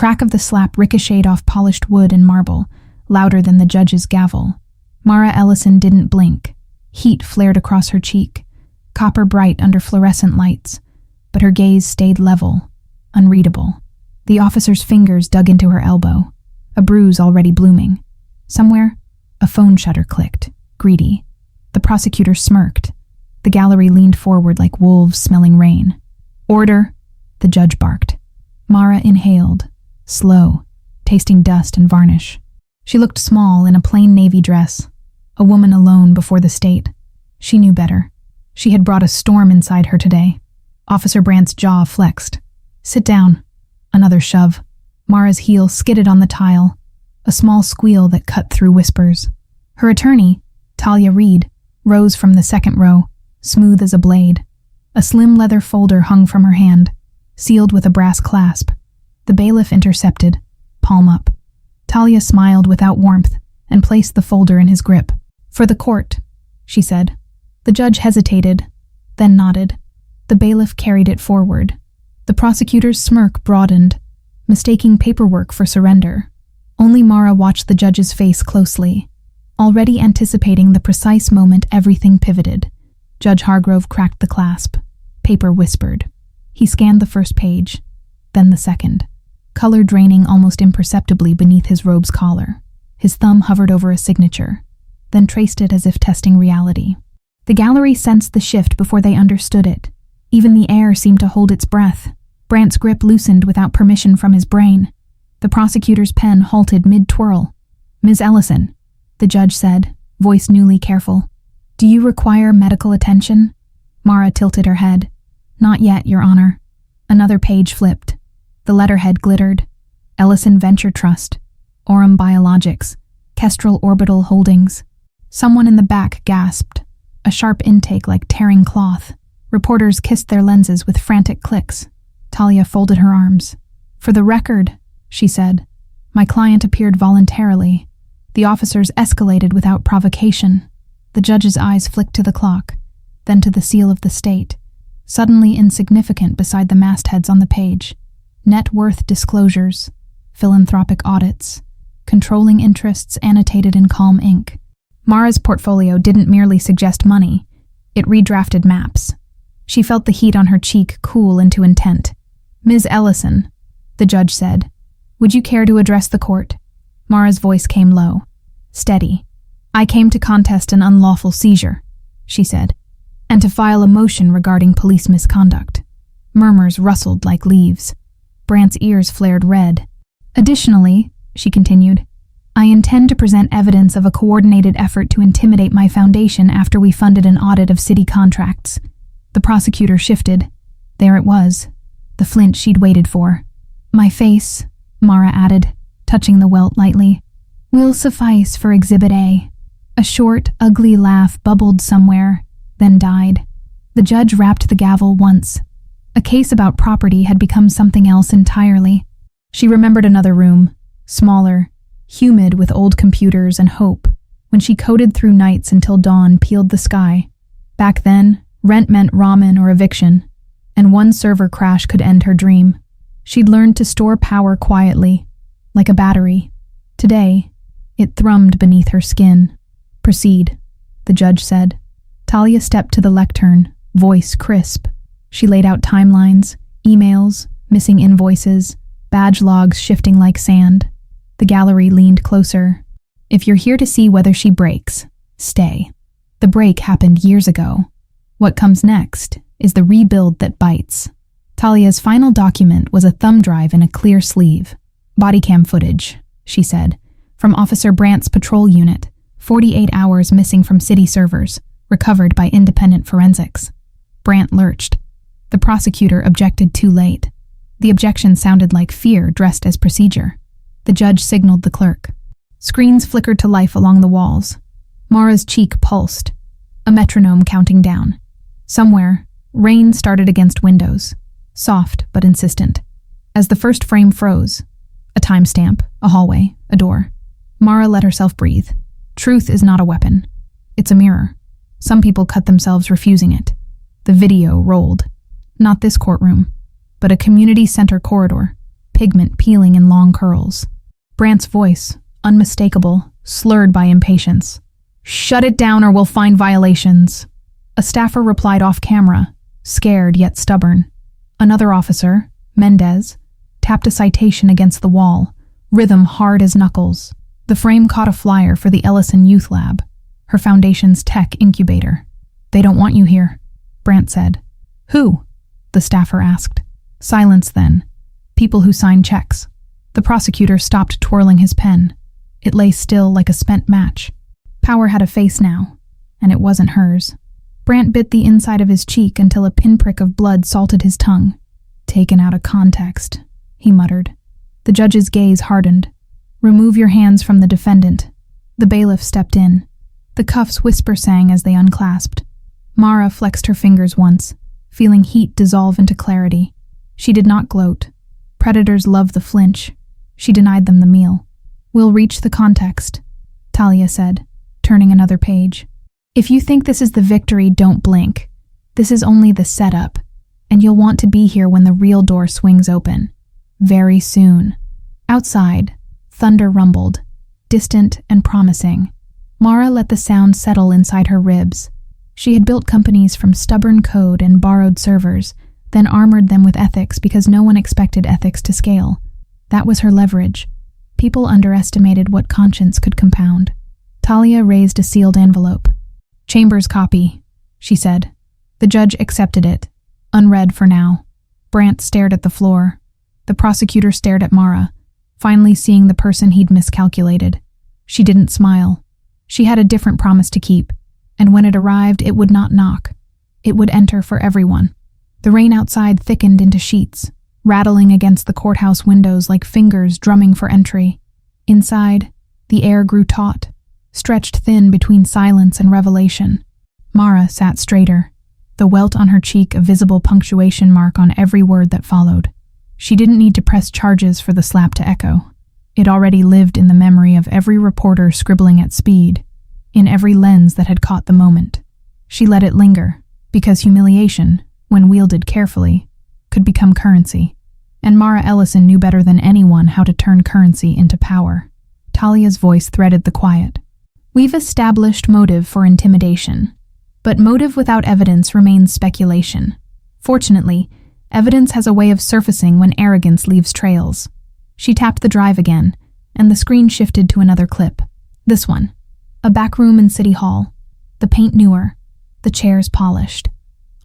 crack of the slap ricocheted off polished wood and marble, louder than the judge's gavel. Mara Ellison didn't blink. Heat flared across her cheek, copper bright under fluorescent lights, but her gaze stayed level, unreadable. The officer's fingers dug into her elbow, a bruise already blooming. Somewhere, a phone shutter clicked, greedy. The prosecutor smirked. The gallery leaned forward like wolves smelling rain. "Order," the judge barked. Mara inhaled, slow, tasting dust and varnish. She looked small in a plain navy dress, a woman alone before the state. She knew better. She had brought a storm inside her today. Officer Brandt's jaw flexed. "Sit down." Another shove. Mara's heel skidded on the tile, a small squeal that cut through whispers. Her attorney, Talia Reed, rose from the second row, smooth as a blade. A slim leather folder hung from her hand, sealed with a brass clasp. The bailiff intercepted, palm up. Talia smiled without warmth and placed the folder in his grip. "For the court," she said. The judge hesitated, then nodded. The bailiff carried it forward. The prosecutor's smirk broadened, mistaking paperwork for surrender. Only Mara watched the judge's face closely, already anticipating the precise moment everything pivoted. Judge Hargrove cracked the clasp. Paper whispered. He scanned the first page, then the second, color draining almost imperceptibly beneath his robe's collar. His thumb hovered over a signature, then traced it as if testing reality. The gallery sensed the shift before they understood it. Even the air seemed to hold its breath. Brandt's grip loosened without permission from his brain. The prosecutor's pen halted mid-twirl. "Ms. Ellison," the judge said, voice newly careful. "Do you require medical attention?" Mara tilted her head. "Not yet, Your Honor." Another page flipped. The letterhead glittered. Ellison Venture Trust, Aurum Biologics, Kestrel Orbital Holdings. Someone in the back gasped, a sharp intake like tearing cloth. Reporters kissed their lenses with frantic clicks. Talia folded her arms. "For the record," she said, "my client appeared voluntarily. The officers escalated without provocation." The judge's eyes flicked to the clock, then to the seal of the state, suddenly insignificant beside the mastheads on the page. Net worth disclosures, philanthropic audits, controlling interests annotated in calm ink. Mara's portfolio didn't merely suggest money, it redrafted maps. She felt the heat on her cheek cool into intent. "Ms. Ellison," the judge said, "would you care to address the court?" Mara's voice came low, steady. "I came to contest an unlawful seizure," she said, "and to file a motion regarding police misconduct." Murmurs rustled like leaves. Brandt's ears flared red. "Additionally," she continued, "I intend to present evidence of a coordinated effort to intimidate my foundation after we funded an audit of city contracts." The prosecutor shifted. There it was, the flint she'd waited for. "My face," Mara added, touching the welt lightly, "will suffice for Exhibit A." A short, ugly laugh bubbled somewhere, then died. The judge rapped the gavel once. A case about property had become something else entirely. She remembered another room, smaller, humid with old computers and hope, when she coded through nights until dawn peeled the sky. Back then, rent meant ramen or eviction, and one server crash could end her dream. She'd learned to store power quietly, like a battery. Today, it thrummed beneath her skin. "Proceed," the judge said. Talia stepped to the lectern, voice crisp. She laid out timelines, emails, missing invoices, badge logs shifting like sand. The gallery leaned closer. "If you're here to see whether she breaks, stay. The break happened years ago. What comes next is the rebuild that bites." Talia's final document was a thumb drive in a clear sleeve. "Bodycam footage," she said, "from Officer Brandt's patrol unit, 48 hours missing from city servers, recovered by independent forensics." Brandt lurched. The prosecutor objected too late. The objection sounded like fear dressed as procedure. The judge signaled the clerk. Screens flickered to life along the walls. Mara's cheek pulsed, a metronome counting down. Somewhere, rain started against windows, soft but insistent. As the first frame froze, a timestamp, a hallway, a door, Mara let herself breathe. Truth is not a weapon. It's a mirror. Some people cut themselves refusing it. The video rolled. Not this courtroom, but a community center corridor, pigment peeling in long curls. Brant's voice, unmistakable, slurred by impatience. "Shut it down or we'll find violations." A staffer replied off camera, scared yet stubborn. Another officer, Mendez, tapped a citation against the wall, rhythm hard as knuckles. The frame caught a flyer for the Ellison Youth Lab, her foundation's tech incubator. "They don't want you here," Brant said. "Who?" the staffer asked. Silence then. "People who sign checks." The prosecutor stopped twirling his pen. It lay still like a spent match. Power had a face now, and it wasn't hers. Brant bit the inside of his cheek until a pinprick of blood salted his tongue. "Taken out of context," he muttered. The judge's gaze hardened. "Remove your hands from the defendant." The bailiff stepped in. The cuffs whisper sang as they unclasped. Mara flexed her fingers once, feeling heat dissolve into clarity. She did not gloat. Predators love the flinch. She denied them the meal. "We'll reach the context," Talia said, turning another page. "If you think this is the victory, don't blink. This is only the setup, and you'll want to be here when the real door swings open. Very soon." Outside, thunder rumbled, distant and promising. Mara let the sound settle inside her ribs. She had built companies from stubborn code and borrowed servers, then armored them with ethics because no one expected ethics to scale. That was her leverage. People underestimated what conscience could compound. Talia raised a sealed envelope. "Chambers copy," she said. The judge accepted it, unread for now. Brant stared at the floor. The prosecutor stared at Mara, finally seeing the person he'd miscalculated. She didn't smile. She had a different promise to keep, and when it arrived, it would not knock. It would enter for everyone. The rain outside thickened into sheets, rattling against the courthouse windows like fingers drumming for entry. Inside, the air grew taut, stretched thin between silence and revelation. Mara sat straighter, the welt on her cheek a visible punctuation mark on every word that followed. She didn't need to press charges for the slap to echo. It already lived in the memory of every reporter scribbling at speed, in every lens that had caught the moment. She let it linger, because humiliation, when wielded carefully, could become currency. And Mara Ellison knew better than anyone how to turn currency into power. Talia's voice threaded the quiet. "We've established motive for intimidation, but motive without evidence remains speculation. Fortunately, evidence has a way of surfacing when arrogance leaves trails." She tapped the drive again, and the screen shifted to another clip. This one. A back room in City Hall. The paint newer, the chairs polished.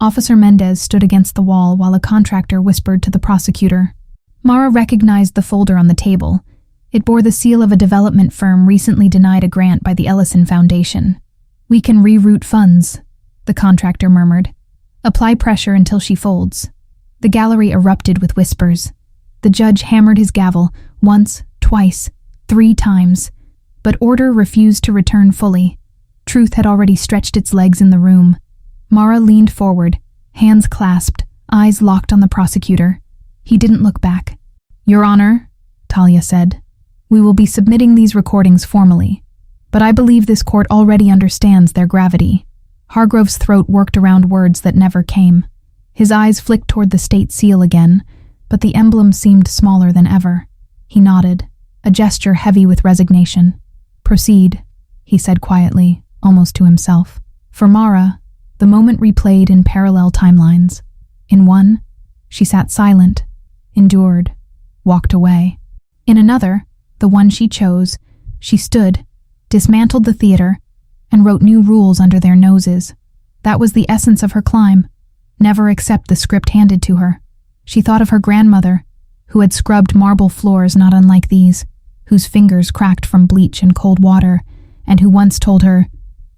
Officer Mendez stood against the wall while a contractor whispered to the prosecutor. Mara recognized the folder on the table. It bore the seal of a development firm recently denied a grant by the Ellison Foundation. "We can reroute funds," the contractor murmured. "Apply pressure until she folds." The gallery erupted with whispers. The judge hammered his gavel, once, twice, 3 times. But order refused to return fully. Truth had already stretched its legs in the room. Mara leaned forward, hands clasped, eyes locked on the prosecutor. He didn't look back. "Your Honor," Talia said, "we will be submitting these recordings formally, but I believe this court already understands their gravity." Hargrove's throat worked around words that never came. His eyes flicked toward the state seal again, but the emblem seemed smaller than ever. He nodded, a gesture heavy with resignation. "Proceed," he said quietly, almost to himself. For Mara, the moment replayed in parallel timelines. In one, she sat silent, endured, walked away. In another, the one she chose, she stood, dismantled the theater, and wrote new rules under their noses. That was the essence of her climb. Never accept the script handed to her. She thought of her grandmother, who had scrubbed marble floors not unlike these, whose fingers cracked from bleach and cold water, and who once told her,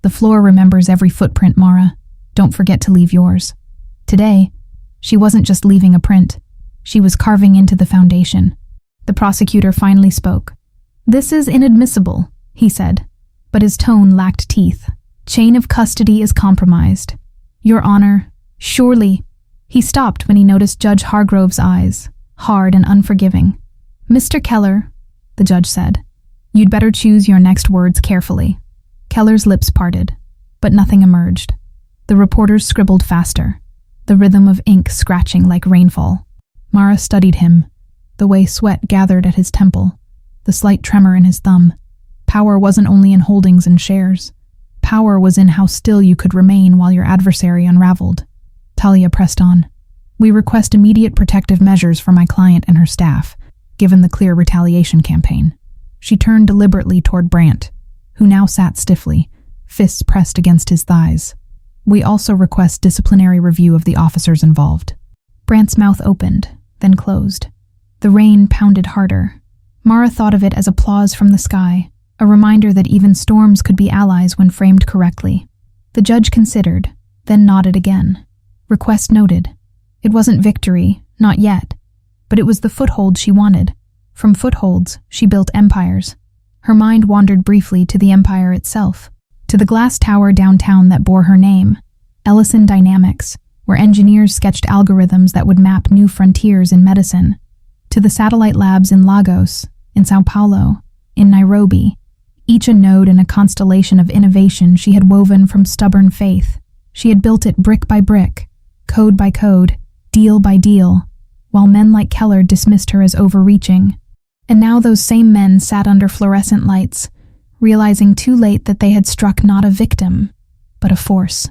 "The floor remembers every footprint, Mara. Don't forget to leave yours." Today, she wasn't just leaving a print. She was carving into the foundation. The prosecutor finally spoke. "This is inadmissible," he said, but his tone lacked teeth. "Chain of custody is compromised. Your Honor, surely..." He stopped when he noticed Judge Hargrove's eyes, hard and unforgiving. "Mr. Keller," the judge said, "you'd better choose your next words carefully." Keller's lips parted, but nothing emerged. The reporters scribbled faster, the rhythm of ink scratching like rainfall. Mara studied him, the way sweat gathered at his temple, the slight tremor in his thumb. Power wasn't only in holdings and shares. Power was in how still you could remain while your adversary unraveled. Talia pressed on. We request immediate protective measures for my client and her staff, given the clear retaliation campaign. She turned deliberately toward Brandt, who now sat stiffly, fists pressed against his thighs. We also request disciplinary review of the officers involved. Brandt's mouth opened, then closed. The rain pounded harder. Mara thought of it as applause from the sky, a reminder that even storms could be allies when framed correctly. The judge considered, then nodded again. Request noted. It wasn't victory, not yet, but it was the foothold she wanted. From footholds, she built empires. Her mind wandered briefly to the empire itself, to the glass tower downtown that bore her name, Ellison Dynamics, where engineers sketched algorithms that would map new frontiers in medicine, to the satellite labs in Lagos, in Sao Paulo, in Nairobi, each a node in a constellation of innovation she had woven from stubborn faith. She had built it brick by brick, code by code, deal by deal, while men like Keller dismissed her as overreaching. And now those same men sat under fluorescent lights, realizing too late that they had struck not a victim, but a force.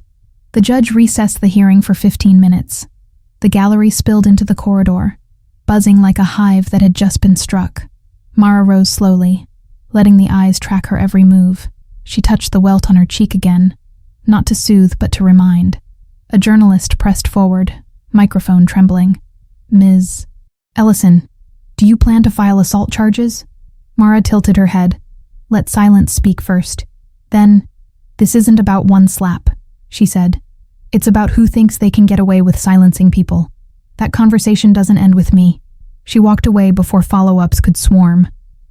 The judge recessed the hearing for 15 minutes. The gallery spilled into the corridor, buzzing like a hive that had just been struck. Mara rose slowly, letting the eyes track her every move. She touched the welt on her cheek again, not to soothe but to remind. A journalist pressed forward, microphone trembling. Ms. Ellison, do you plan to file assault charges? Mara tilted her head. Let silence speak first. Then, this isn't about one slap, she said. It's about who thinks they can get away with silencing people. That conversation doesn't end with me. She walked away before follow-ups could swarm.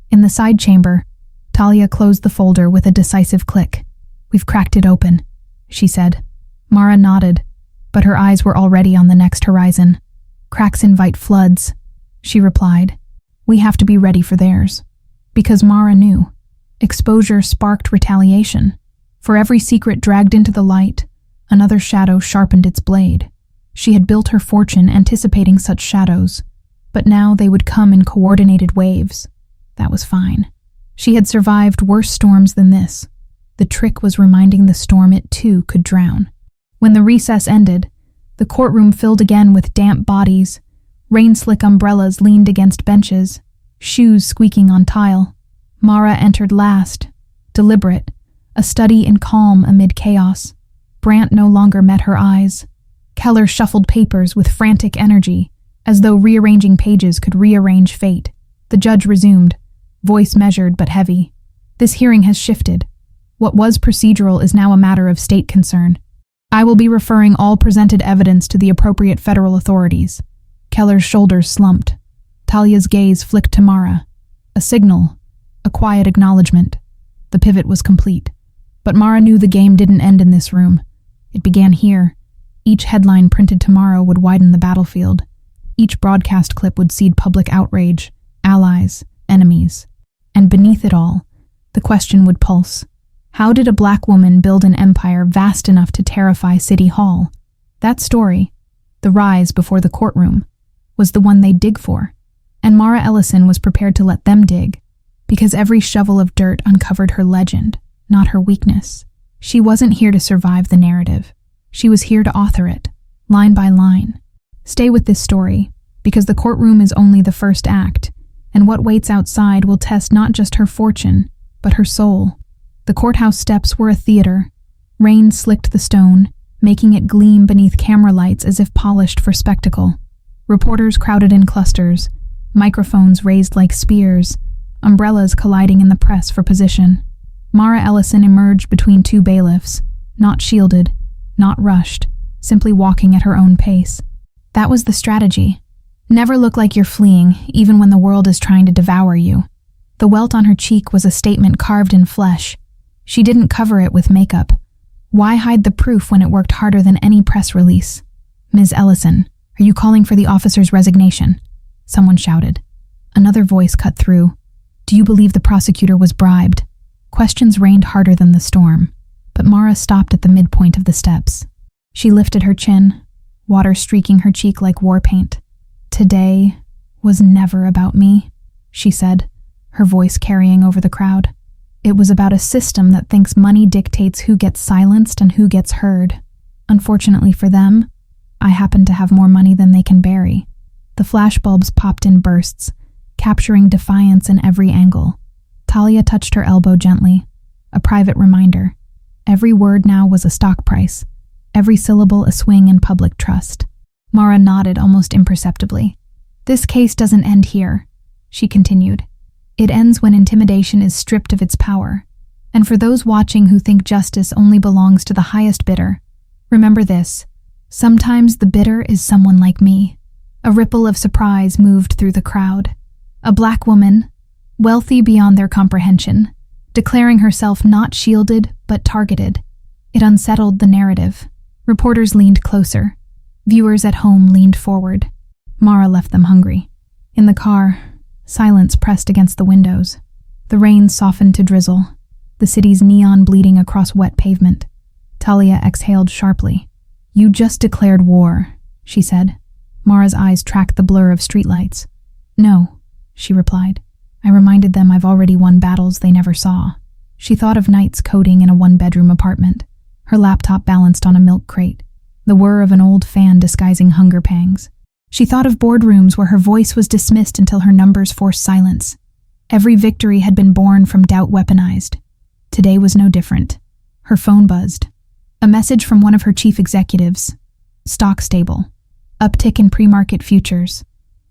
In the side chamber, Talia closed the folder with a decisive click. We've cracked it open, she said. Mara nodded, but her eyes were already on the next horizon. Cracks invite floods, she replied. We have to be ready for theirs. Because Mara knew. Exposure sparked retaliation. For every secret dragged into the light, another shadow sharpened its blade. She had built her fortune anticipating such shadows, but now they would come in coordinated waves. That was fine. She had survived worse storms than this. The trick was reminding the storm it too could drown. When the recess ended, the courtroom filled again with damp bodies. Rain-slick umbrellas leaned against benches, shoes squeaking on tile. Mara entered last, deliberate, a study in calm amid chaos. Brandt no longer met her eyes. Keller shuffled papers with frantic energy, as though rearranging pages could rearrange fate. The judge resumed, voice measured but heavy. This hearing has shifted. What was procedural is now a matter of state concern. I will be referring all presented evidence to the appropriate federal authorities. Keller's shoulders slumped. Talia's gaze flicked to Mara. A signal, a quiet acknowledgement. The pivot was complete. But Mara knew the game didn't end in this room. It began here. Each headline printed tomorrow would widen the battlefield. Each broadcast clip would seed public outrage, allies, enemies. And beneath it all, the question would pulse. How did a black woman build an empire vast enough to terrify City Hall? That story, the rise before the courtroom, was the one they'd dig for. And Mara Ellison was prepared to let them dig, because every shovel of dirt uncovered her legend, not her weakness. She wasn't here to survive the narrative. She was here to author it, line by line. Stay with this story, because the courtroom is only the first act, and what waits outside will test not just her fortune, but her soul. The courthouse steps were a theater. Rain slicked the stone, making it gleam beneath camera lights as if polished for spectacle. Reporters crowded in clusters, microphones raised like spears, umbrellas colliding in the press for position. Mara Ellison emerged between two bailiffs, not shielded, not rushed, simply walking at her own pace. That was the strategy. Never look like you're fleeing, even when the world is trying to devour you. The welt on her cheek was a statement carved in flesh. She didn't cover it with makeup. Why hide the proof when it worked harder than any press release? Ms. Ellison, are you calling for the officer's resignation? Someone shouted. Another voice cut through. Do you believe the prosecutor was bribed? Questions rained harder than the storm, but Mara stopped at the midpoint of the steps. She lifted her chin, water streaking her cheek like war paint. Today was never about me, she said, her voice carrying over the crowd. It was about a system that thinks money dictates who gets silenced and who gets heard. Unfortunately for them, I happen to have more money than they can bury. The flashbulbs popped in bursts, capturing defiance in every angle. Talia touched her elbow gently, a private reminder. Every word now was a stock price, every syllable a swing in public trust. Mara nodded almost imperceptibly. This case doesn't end here, she continued. It ends when intimidation is stripped of its power. And for those watching who think justice only belongs to the highest bidder, remember this: sometimes the bidder is someone like me. A ripple of surprise moved through the crowd. A black woman, wealthy beyond their comprehension, declaring herself not shielded but targeted. It unsettled the narrative. Reporters leaned closer. Viewers at home leaned forward. Mara left them hungry. In the car, silence pressed against the windows. The rain softened to drizzle, the city's neon bleeding across wet pavement. Talia exhaled sharply. You just declared war, she said. Mara's eyes tracked the blur of streetlights. No, she replied. I reminded them I've already won battles they never saw. She thought of nights coding in a one-bedroom apartment, her laptop balanced on a milk crate, the whir of an old fan disguising hunger pangs. She thought of boardrooms where her voice was dismissed until her numbers forced silence. Every victory had been born from doubt weaponized. Today was no different. Her phone buzzed. A message from one of her chief executives. Stock stable. Uptick in pre-market futures.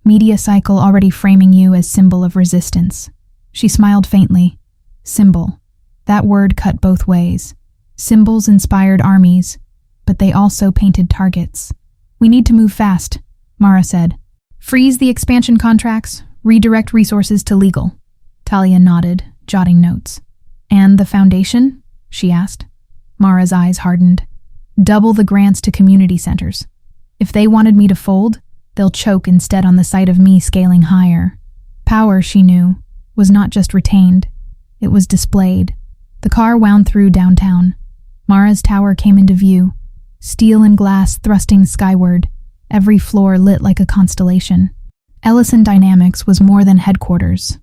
Media cycle already framing you as symbol of resistance. She smiled faintly. Symbol. That word cut both ways. Symbols inspired armies, but they also painted targets. We need to move fast, Mara said. Freeze the expansion contracts, redirect resources to legal. Talia nodded, jotting notes. And the foundation? She asked. Mara's eyes hardened. Double the grants to community centers. If they wanted me to fold, they'll choke instead on the sight of me scaling higher. Power, she knew, was not just retained, it was displayed. The car wound through downtown. Mara's tower came into view, steel and glass thrusting skyward, every floor lit like a constellation. Ellison Dynamics was more than headquarters.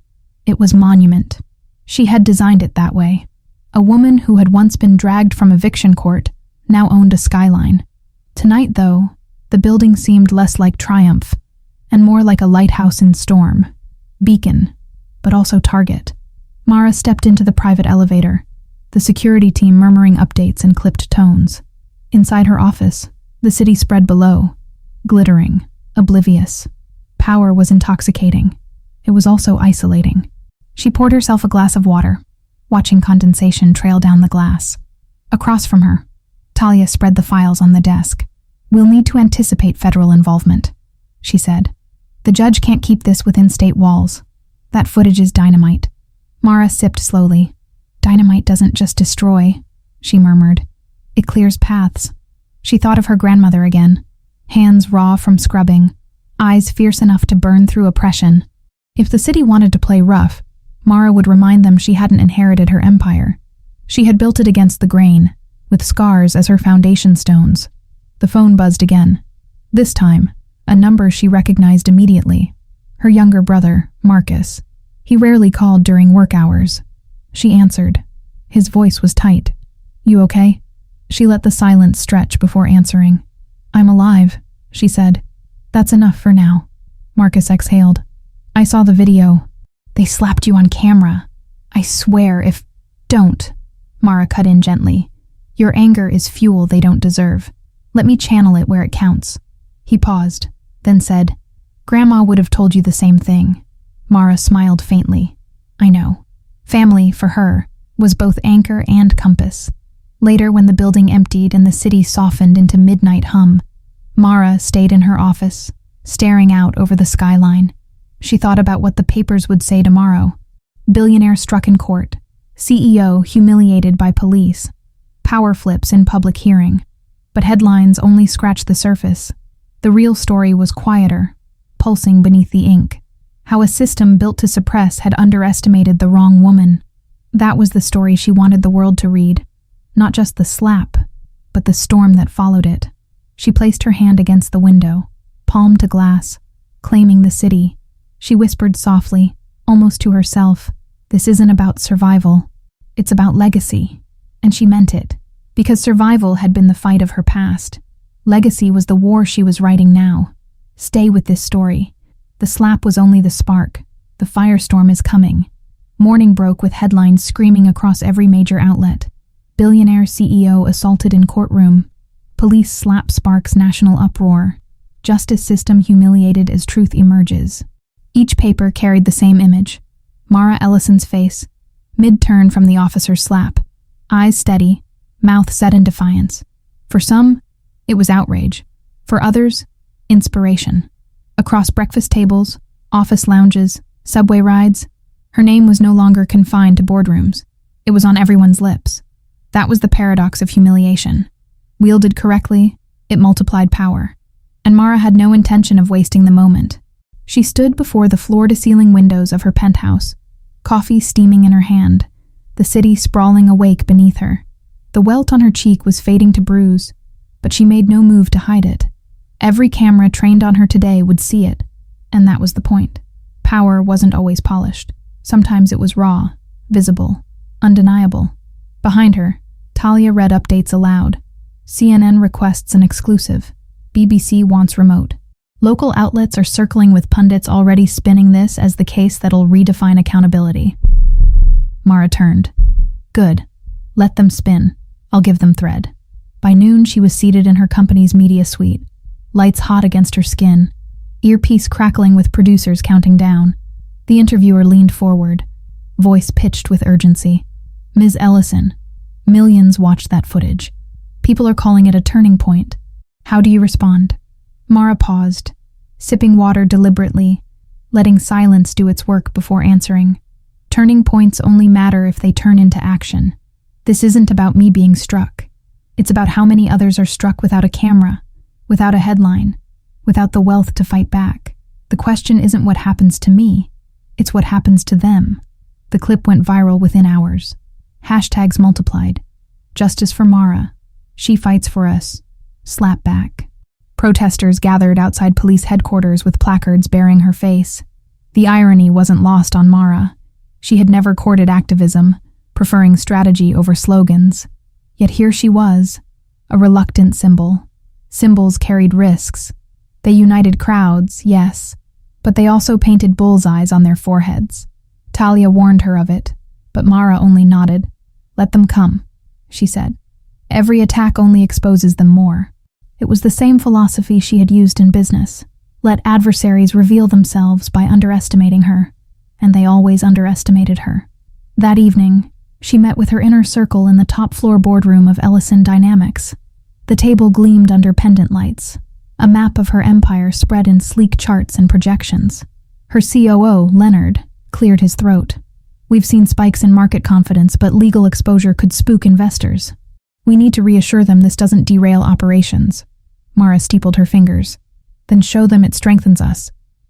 It was monument. She had designed it that way. A woman who had once been dragged from eviction court now owned a skyline. Tonight, though, the building seemed less like triumph and more like a lighthouse in storm. Beacon, but also target. Mara stepped into the private elevator, the security team murmuring updates in clipped tones. Inside her office, the city spread below, glittering, oblivious. Power was intoxicating. It was also isolating. She poured herself a glass of water, watching condensation trail down the glass. Across from her, Talia spread the files on the desk. We'll need to anticipate federal involvement, she said. The judge can't keep this within state walls. That footage is dynamite. Mara sipped slowly. Dynamite doesn't just destroy, she murmured. It clears paths. She thought of her grandmother again, hands raw from scrubbing, eyes fierce enough to burn through oppression. If the city wanted to play rough, Mara would remind them she hadn't inherited her empire. She had built it against the grain, with scars as her foundation stones. The phone buzzed again. This time, a number she recognized immediately. Her younger brother, Marcus. He rarely called during work hours. She answered. His voice was tight. You okay? She let the silence stretch before answering. I'm alive, she said. That's enough for now. Marcus exhaled. I saw the video. They slapped you on camera. I swear if... Don't. Mara cut in gently. Your anger is fuel they don't deserve. Let me channel it where it counts. He paused, then said, Grandma would have told you the same thing. Mara smiled faintly. I know. Family, for her, was both anchor and compass. Later, when the building emptied and the city softened into midnight hum, Mara stayed in her office, staring out over the skyline. She thought about what the papers would say tomorrow. Billionaire struck in court. CEO humiliated by police. Power flips in public hearing. But headlines only scratched the surface. The real story was quieter, pulsing beneath the ink. How a system built to suppress had underestimated the wrong woman. That was the story she wanted the world to read. Not just the slap, but the storm that followed it. She placed her hand against the window, palm to glass, claiming the city, She whispered softly, almost to herself, "This isn't about survival. It's about legacy." And she meant it, because survival had been the fight of her past. Legacy was the war she was writing now. Stay with this story. The slap was only the spark. The firestorm is coming. Morning broke with headlines screaming across every major outlet. Billionaire CEO assaulted in courtroom. Police slap sparks national uproar. Justice system humiliated as truth emerges. Each paper carried the same image. Mara Ellison's face, mid-turn from the officer's slap. Eyes steady, mouth set in defiance. For some, it was outrage. For others, inspiration. Across breakfast tables, office lounges, subway rides, her name was no longer confined to boardrooms. It was on everyone's lips. That was the paradox of humiliation. Wielded correctly, it multiplied power. And Mara had no intention of wasting the moment. She stood before the floor-to-ceiling windows of her penthouse, coffee steaming in her hand, the city sprawling awake beneath her. The welt on her cheek was fading to bruise, but she made no move to hide it. Every camera trained on her today would see it, and that was the point. Power wasn't always polished. Sometimes it was raw, visible, undeniable. Behind her, Talia read updates aloud. CNN requests an exclusive. BBC wants remote. Local outlets are circling with pundits already spinning this as the case that'll redefine accountability. Mara turned. Good. Let them spin. I'll give them thread. By noon, she was seated in her company's media suite, lights hot against her skin, earpiece crackling with producers counting down. The interviewer leaned forward, voice pitched with urgency. "Ms. Ellison, millions watched that footage. People are calling it a turning point. How do you respond?" Mara paused, sipping water deliberately, letting silence do its work before answering. Turning points only matter if they turn into action. This isn't about me being struck. It's about how many others are struck without a camera, without a headline, without the wealth to fight back. The question isn't what happens to me, it's what happens to them. The clip went viral within hours. Hashtags multiplied. Justice for Mara. She fights for us. Slap back. Protesters gathered outside police headquarters with placards bearing her face. The irony wasn't lost on Mara. She had never courted activism, preferring strategy over slogans. Yet here she was, a reluctant symbol. Symbols carried risks. They united crowds, yes, but they also painted bullseyes on their foreheads. Talia warned her of it, but Mara only nodded. "Let them come," she said. "Every attack only exposes them more." It was the same philosophy she had used in business. Let adversaries reveal themselves by underestimating her, and they always underestimated her. That evening, she met with her inner circle in the top-floor boardroom of Ellison Dynamics. The table gleamed under pendant lights. A map of her empire spread in sleek charts and projections. Her COO, Leonard, cleared his throat. "We've seen spikes in market confidence, but legal exposure could spook investors. We need to reassure them this doesn't derail operations." Mara steepled her fingers. "Then show them it strengthens us.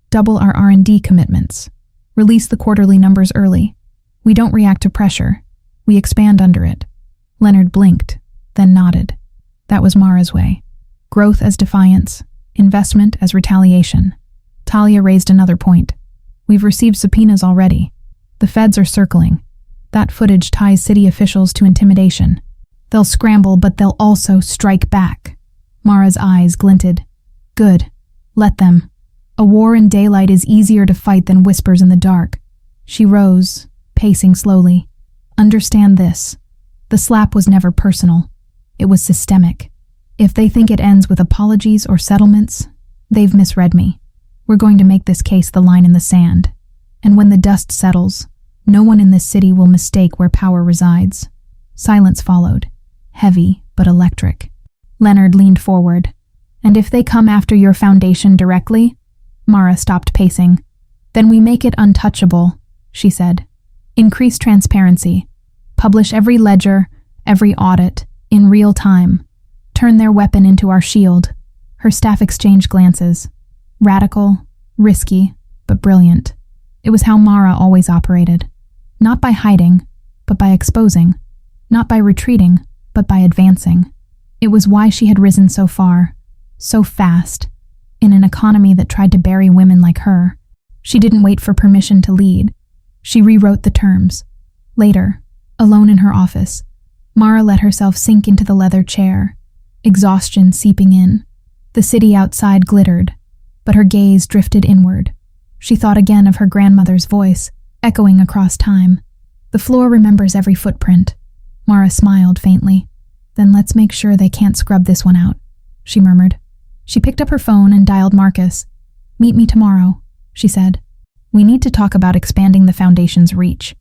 Double our R&D commitments. Release the quarterly numbers early. We don't react to pressure. We expand under it." Leonard blinked, then nodded. That was Mara's way. Growth as defiance, investment as retaliation. Talia raised another point. "We've received subpoenas already. The feds are circling. That footage ties city officials to intimidation. They'll scramble, but they'll also strike back." Mara's eyes glinted. "Good. Let them. A war in daylight is easier to fight than whispers in the dark." She rose, pacing slowly. "Understand this. The slap was never personal. It was systemic. If they think it ends with apologies or settlements, they've misread me. We're going to make this case the line in the sand. And when the dust settles, no one in this city will mistake where power resides." Silence followed, heavy but electric. Leonard leaned forward. "And if they come after your foundation directly?" Mara stopped pacing. "Then we make it untouchable," she said. "Increase transparency. Publish every ledger, every audit, in real time. Turn their weapon into our shield." Her staff exchanged glances. Radical, risky, but brilliant. It was how Mara always operated. Not by hiding, but by exposing. Not by retreating, but by advancing. It was why she had risen so far, so fast, in an economy that tried to bury women like her. She didn't wait for permission to lead. She rewrote the terms. Later, alone in her office, Mara let herself sink into the leather chair, exhaustion seeping in. The city outside glittered, but her gaze drifted inward. She thought again of her grandmother's voice, echoing across time. The floor remembers every footprint. Mara smiled faintly. Then let's make sure they can't scrub this one out, she murmured. She picked up her phone and dialed Marcus. Meet me tomorrow, she said. We need to talk about expanding the Foundation's reach.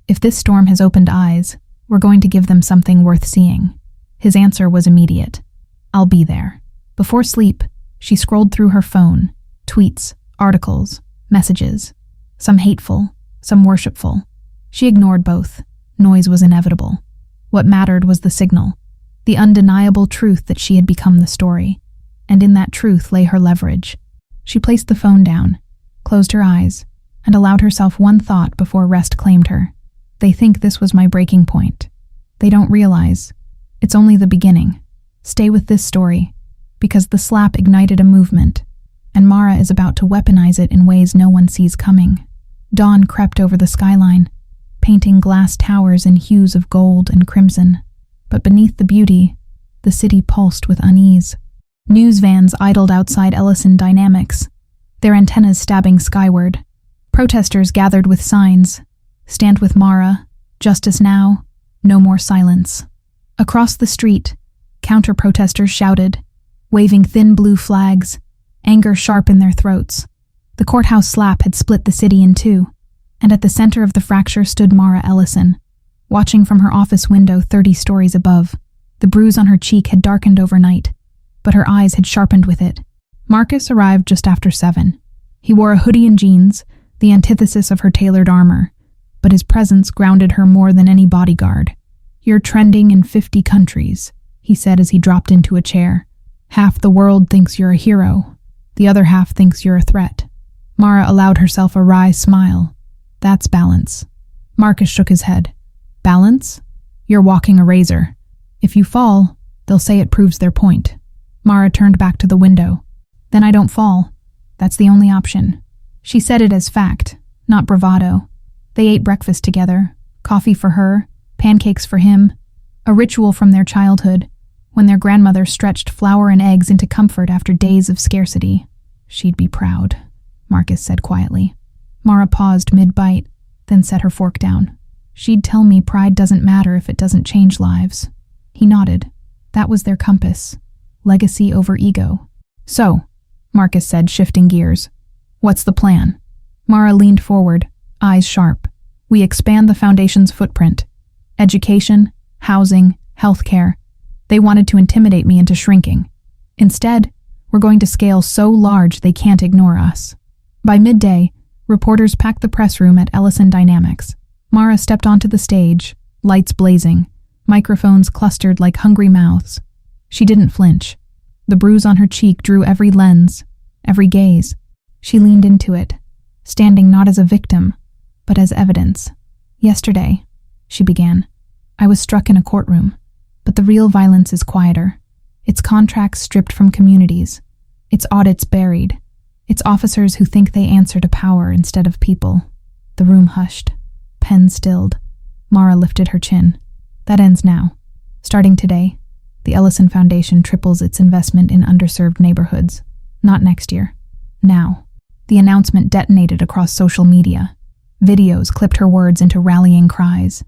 If this storm has opened eyes, we're going to give them something worth seeing. His answer was immediate. I'll be there. Before sleep, she scrolled through her phone. Tweets, articles, messages. Some hateful, some worshipful. She ignored both. Noise was inevitable. What mattered was the signal. The undeniable truth that she had become the story. And in that truth lay her leverage. She placed the phone down, closed her eyes, and allowed herself one thought before rest claimed her. They think this was my breaking point. They don't realize. It's only the beginning. Stay with this story, because the slap ignited a movement, and Mara is about to weaponize it in ways no one sees coming. Dawn crept over the skyline, painting glass towers in hues of gold and crimson. But beneath the beauty, the city pulsed with unease. News vans idled outside Ellison Dynamics, their antennas stabbing skyward. Protesters gathered with signs, "Stand with Mara, justice now, no more silence." Across the street, counter-protesters shouted, waving thin blue flags, anger sharp in their throats. The courthouse slap had split the city in two, and at the center of the fracture stood Mara Ellison, watching from her office window 30 stories above. The bruise on her cheek had darkened overnight, but her eyes had sharpened with it. Marcus arrived just after 7. He wore a hoodie and jeans, the antithesis of her tailored armor, but his presence grounded her more than any bodyguard. "You're trending in 50 countries, he said as he dropped into a chair. "Half the world thinks you're a hero. The other half thinks you're a threat." Mara allowed herself a wry smile. "That's balance." Marcus shook his head. "Balance? You're walking a razor. If you fall, they'll say it proves their point." Mara turned back to the window. "Then I don't fall. That's the only option." She said it as fact, not bravado. They ate breakfast together, coffee for her, pancakes for him, a ritual from their childhood, when their grandmother stretched flour and eggs into comfort after days of scarcity. "She'd be proud," Marcus said quietly. Mara paused mid-bite, then set her fork down. "She'd tell me pride doesn't matter if it doesn't change lives." He nodded. That was their compass. Legacy over ego. "So," Marcus said, shifting gears, "what's the plan?" Mara leaned forward, eyes sharp. "We expand the Foundation's footprint. Education, housing, healthcare. They wanted to intimidate me into shrinking. Instead, we're going to scale so large they can't ignore us." By midday, reporters packed the press room at Ellison Dynamics. Mara stepped onto the stage, lights blazing, microphones clustered like hungry mouths. She didn't flinch. The bruise on her cheek drew every lens, every gaze. She leaned into it, standing not as a victim, but as evidence. "Yesterday," she began, "I was struck in a courtroom, but the real violence is quieter. It's contracts stripped from communities. It's audits buried. It's officers who think they answer to power instead of people." The room hushed. Pen stilled. Mara lifted her chin. "That ends now. Starting today, the Ellison Foundation triples its investment in underserved neighborhoods. Not next year. Now." The announcement detonated across social media. Videos clipped her words into rallying cries.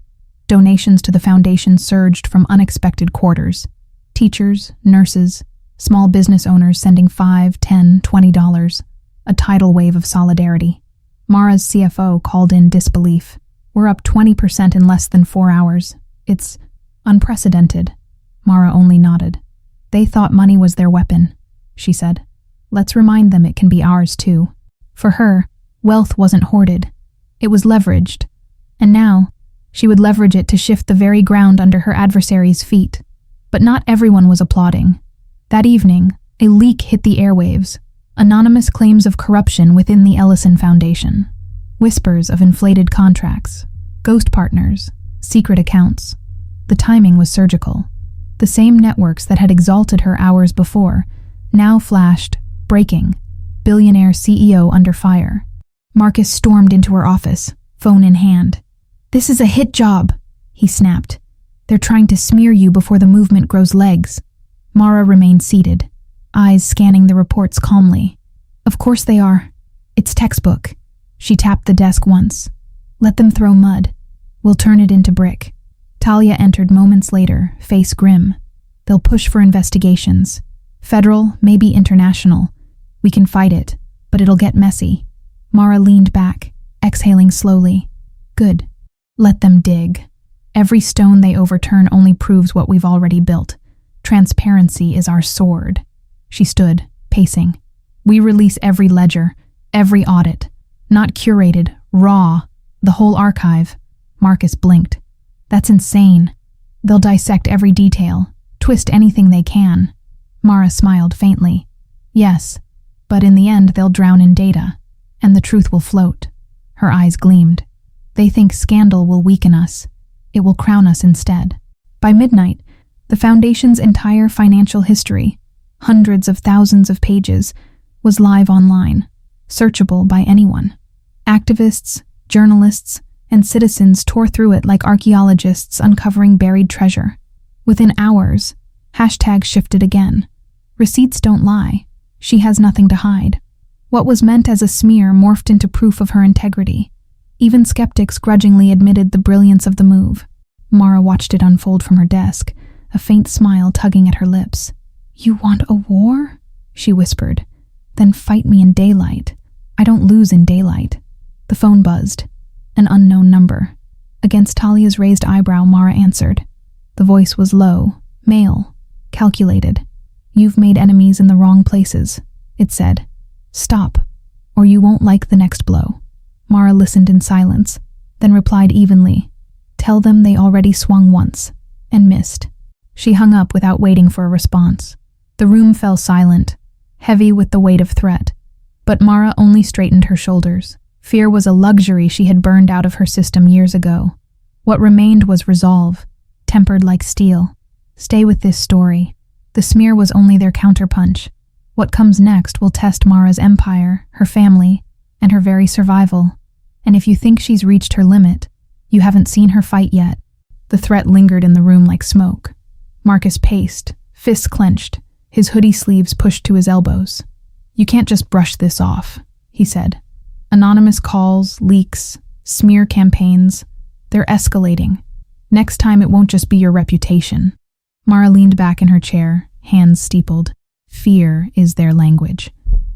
Donations to the foundation surged from unexpected quarters. Teachers, nurses, small business owners sending $5, $10, $20. A tidal wave of solidarity. Mara's CFO called in disbelief. "We're up 20% in less than 4 hours. It's unprecedented." Mara only nodded. "They thought money was their weapon," she said. "Let's remind them it can be ours too." For her, wealth wasn't hoarded. It was leveraged. And now, she would leverage it to shift the very ground under her adversaries' feet. But not everyone was applauding. That evening, a leak hit the airwaves. Anonymous claims of corruption within the Ellison Foundation. Whispers of inflated contracts, ghost partners, secret accounts. The timing was surgical. The same networks that had exalted her hours before now flashed, breaking, billionaire CEO under fire. Marcus stormed into her office, phone in hand. "This is a hit job," he snapped. "They're trying to smear you before the movement grows legs." Mara remained seated, eyes scanning the reports calmly. "Of course they are. It's textbook." She tapped the desk once. "Let them throw mud. We'll turn it into brick." Talia entered moments later, face grim. "They'll push for investigations. Federal, maybe international. We can fight it, but it'll get messy." Mara leaned back, exhaling slowly. "Good. Let them dig. Every stone they overturn only proves what we've already built. Transparency is our sword." She stood, pacing. "We release every ledger, every audit. Not curated, raw. The whole archive." Marcus blinked. "That's insane. They'll dissect every detail, twist anything they can." Mara smiled faintly. "Yes, but in the end they'll drown in data, and the truth will float." Her eyes gleamed. "They think scandal will weaken us. It will crown us instead." By midnight, the Foundation's entire financial history, hundreds of thousands of pages, was live online, searchable by anyone. Activists, journalists, and citizens tore through it like archaeologists uncovering buried treasure. Within hours, hashtags shifted again. Receipts don't lie. She has nothing to hide. What was meant as a smear morphed into proof of her integrity. Even skeptics grudgingly admitted the brilliance of the move. Mara watched it unfold from her desk, a faint smile tugging at her lips. "You want a war?" she whispered. "Then fight me in daylight. I don't lose in daylight." The phone buzzed. An unknown number. Against Talia's raised eyebrow, Mara answered. The voice was low, male, calculated. "You've made enemies in the wrong places," it said. "Stop, or you won't like the next blow." Mara listened in silence, then replied evenly. "Tell them they already swung once, and missed." She hung up without waiting for a response. The room fell silent, heavy with the weight of threat. But Mara only straightened her shoulders. Fear was a luxury she had burned out of her system years ago. What remained was resolve, tempered like steel. Stay with this story. The smear was only their counterpunch. What comes next will test Mara's empire, her family, and her very survival. And if you think she's reached her limit, you haven't seen her fight yet. The threat lingered in the room like smoke. Marcus paced, fists clenched, his hoodie sleeves pushed to his elbows. "You can't just brush this off," he said. "Anonymous calls, leaks, smear campaigns, they're escalating. Next time it won't just be your reputation." Mara leaned back in her chair, hands steepled. "Fear is their language.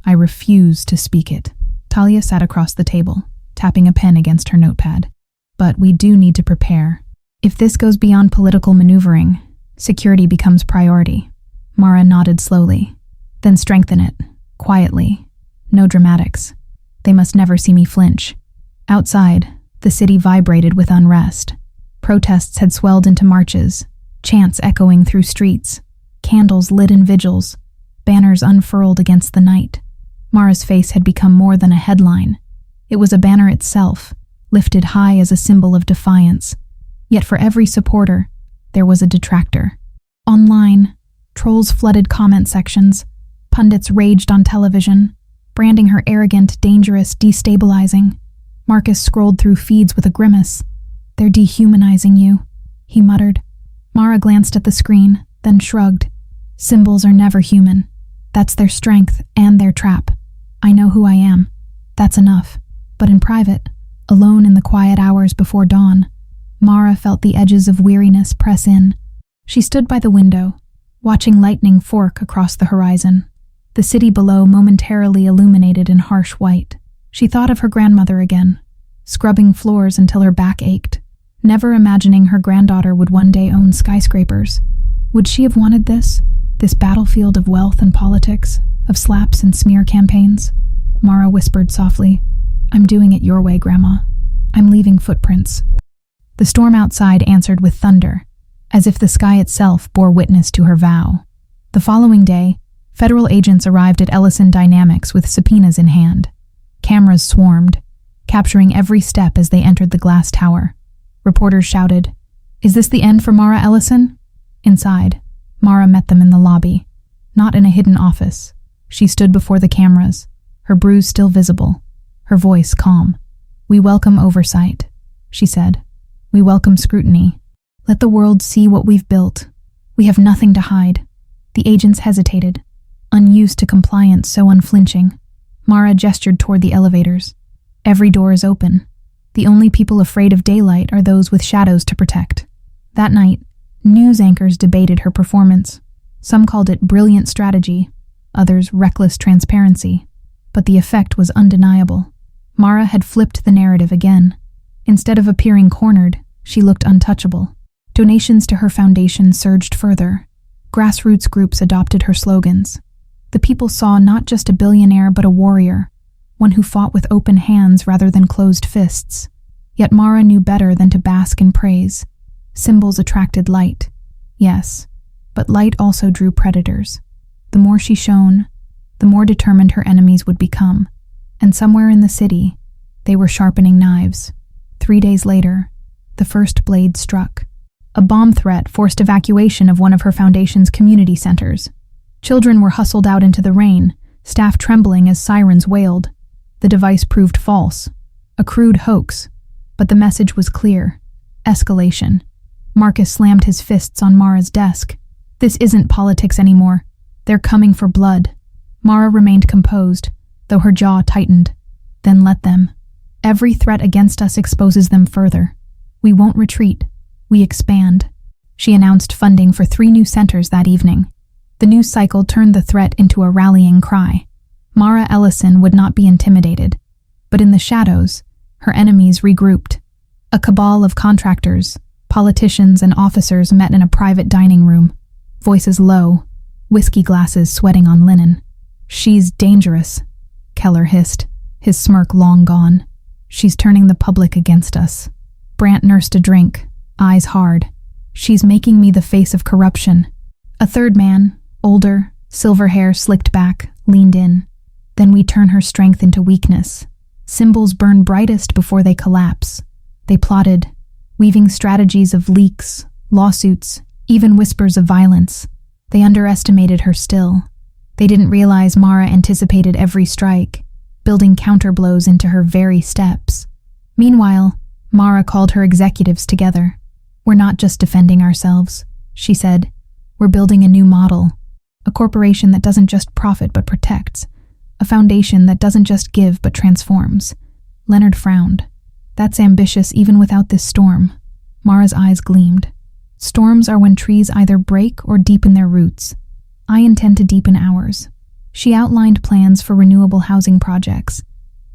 I refuse to speak it." Talia sat across the table, tapping a pen against her notepad. "But we do need to prepare. If this goes beyond political maneuvering, security becomes priority." Mara nodded slowly. "Then strengthen it, quietly. No dramatics. They must never see me flinch." Outside, the city vibrated with unrest. Protests had swelled into marches, chants echoing through streets, candles lit in vigils, banners unfurled against the night. Mara's face had become more than a headline. It was a banner itself, lifted high as a symbol of defiance. Yet for every supporter, there was a detractor. Online, trolls flooded comment sections, pundits raged on television, branding her arrogant, dangerous, destabilizing. Marcus scrolled through feeds with a grimace. "They're dehumanizing you," he muttered. Mara glanced at the screen, then shrugged. "Symbols are never human. That's their strength and their trap. I know who I am. That's enough." But in private, alone in the quiet hours before dawn, Mara felt the edges of weariness press in. She stood by the window, watching lightning fork across the horizon. The city below momentarily illuminated in harsh white. She thought of her grandmother again, scrubbing floors until her back ached, never imagining her granddaughter would one day own skyscrapers. Would she have wanted this battlefield of wealth and politics, of slaps and smear campaigns? Mara whispered softly, "I'm doing it your way, Grandma. I'm leaving footprints." The storm outside answered with thunder, as if the sky itself bore witness to her vow. The following day, federal agents arrived at Ellison Dynamics with subpoenas in hand. Cameras swarmed, capturing every step as they entered the glass tower. Reporters shouted, "Is this the end for Mara Ellison?" Inside, Mara met them in the lobby, not in a hidden office. She stood before the cameras, her bruise still visible. her voice calm. "We welcome oversight," she said. "We welcome scrutiny. Let the world see what we've built. We have nothing to hide." The agents hesitated, unused to compliance so unflinching. Mara gestured toward the elevators. "Every door is open. The only people afraid of daylight are those with shadows to protect." That night, news anchors debated her performance. Some called it brilliant strategy, others reckless transparency. But the effect was undeniable. Mara had flipped the narrative again. Instead of appearing cornered, she looked untouchable. Donations to her foundation surged further. Grassroots groups adopted her slogans. The people saw not just a billionaire but a warrior, one who fought with open hands rather than closed fists. Yet Mara knew better than to bask in praise. Symbols attracted light. Yes, but light also drew predators. The more she shone, the more determined her enemies would become. And somewhere in the city, they were sharpening knives. 3 days later, the first blade struck. A bomb threat forced evacuation of one of her foundation's community centers. Children were hustled out into the rain, staff trembling as sirens wailed. The device proved false, a crude hoax, but the message was clear: escalation. Marcus slammed his fists on Mara's desk. "This isn't politics anymore. They're coming for blood." Mara remained composed, though her jaw tightened. "Then let them. Every threat against us exposes them further. We won't retreat. We expand." She announced funding for 3 new centers that evening. The news cycle turned the threat into a rallying cry. Mara Ellison would not be intimidated. But in the shadows, her enemies regrouped. A cabal of contractors, politicians, and officers met in a private dining room, voices low, whiskey glasses sweating on linen. "She's dangerous," Keller hissed, his smirk long gone. "She's turning the public against us." Brant nursed a drink, eyes hard. "She's making me the face of corruption." A third man, older, silver hair slicked back, leaned in. "Then we turn her strength into weakness. Symbols burn brightest before they collapse." They plotted, weaving strategies of leaks, lawsuits, even whispers of violence. They underestimated her still. They didn't realize Mara anticipated every strike, building counterblows into her very steps. Meanwhile, Mara called her executives together. "We're not just defending ourselves," she said. "We're building a new model. A corporation that doesn't just profit but protects. A foundation that doesn't just give but transforms." Leonard frowned. "That's ambitious even without this storm." Mara's eyes gleamed. "Storms are when trees either break or deepen their roots. I intend to deepen ours." She outlined plans for renewable housing projects,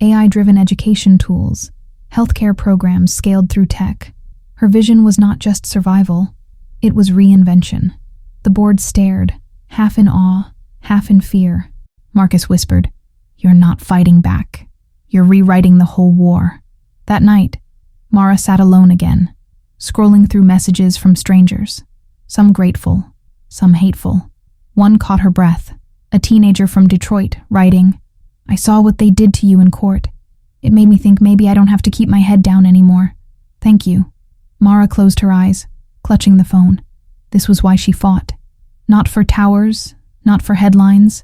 AI-driven education tools, healthcare programs scaled through tech. Her vision was not just survival, it was reinvention. The board stared, half in awe, half in fear. Marcus whispered, "You're not fighting back. You're rewriting the whole war." That night, Mara sat alone again, scrolling through messages from strangers, some grateful, some hateful. One caught her breath, a teenager from Detroit, writing, "I saw what they did to you in court. It made me think maybe I don't have to keep my head down anymore. Thank you." Mara closed her eyes, clutching the phone. This was why she fought. Not for towers, not for headlines,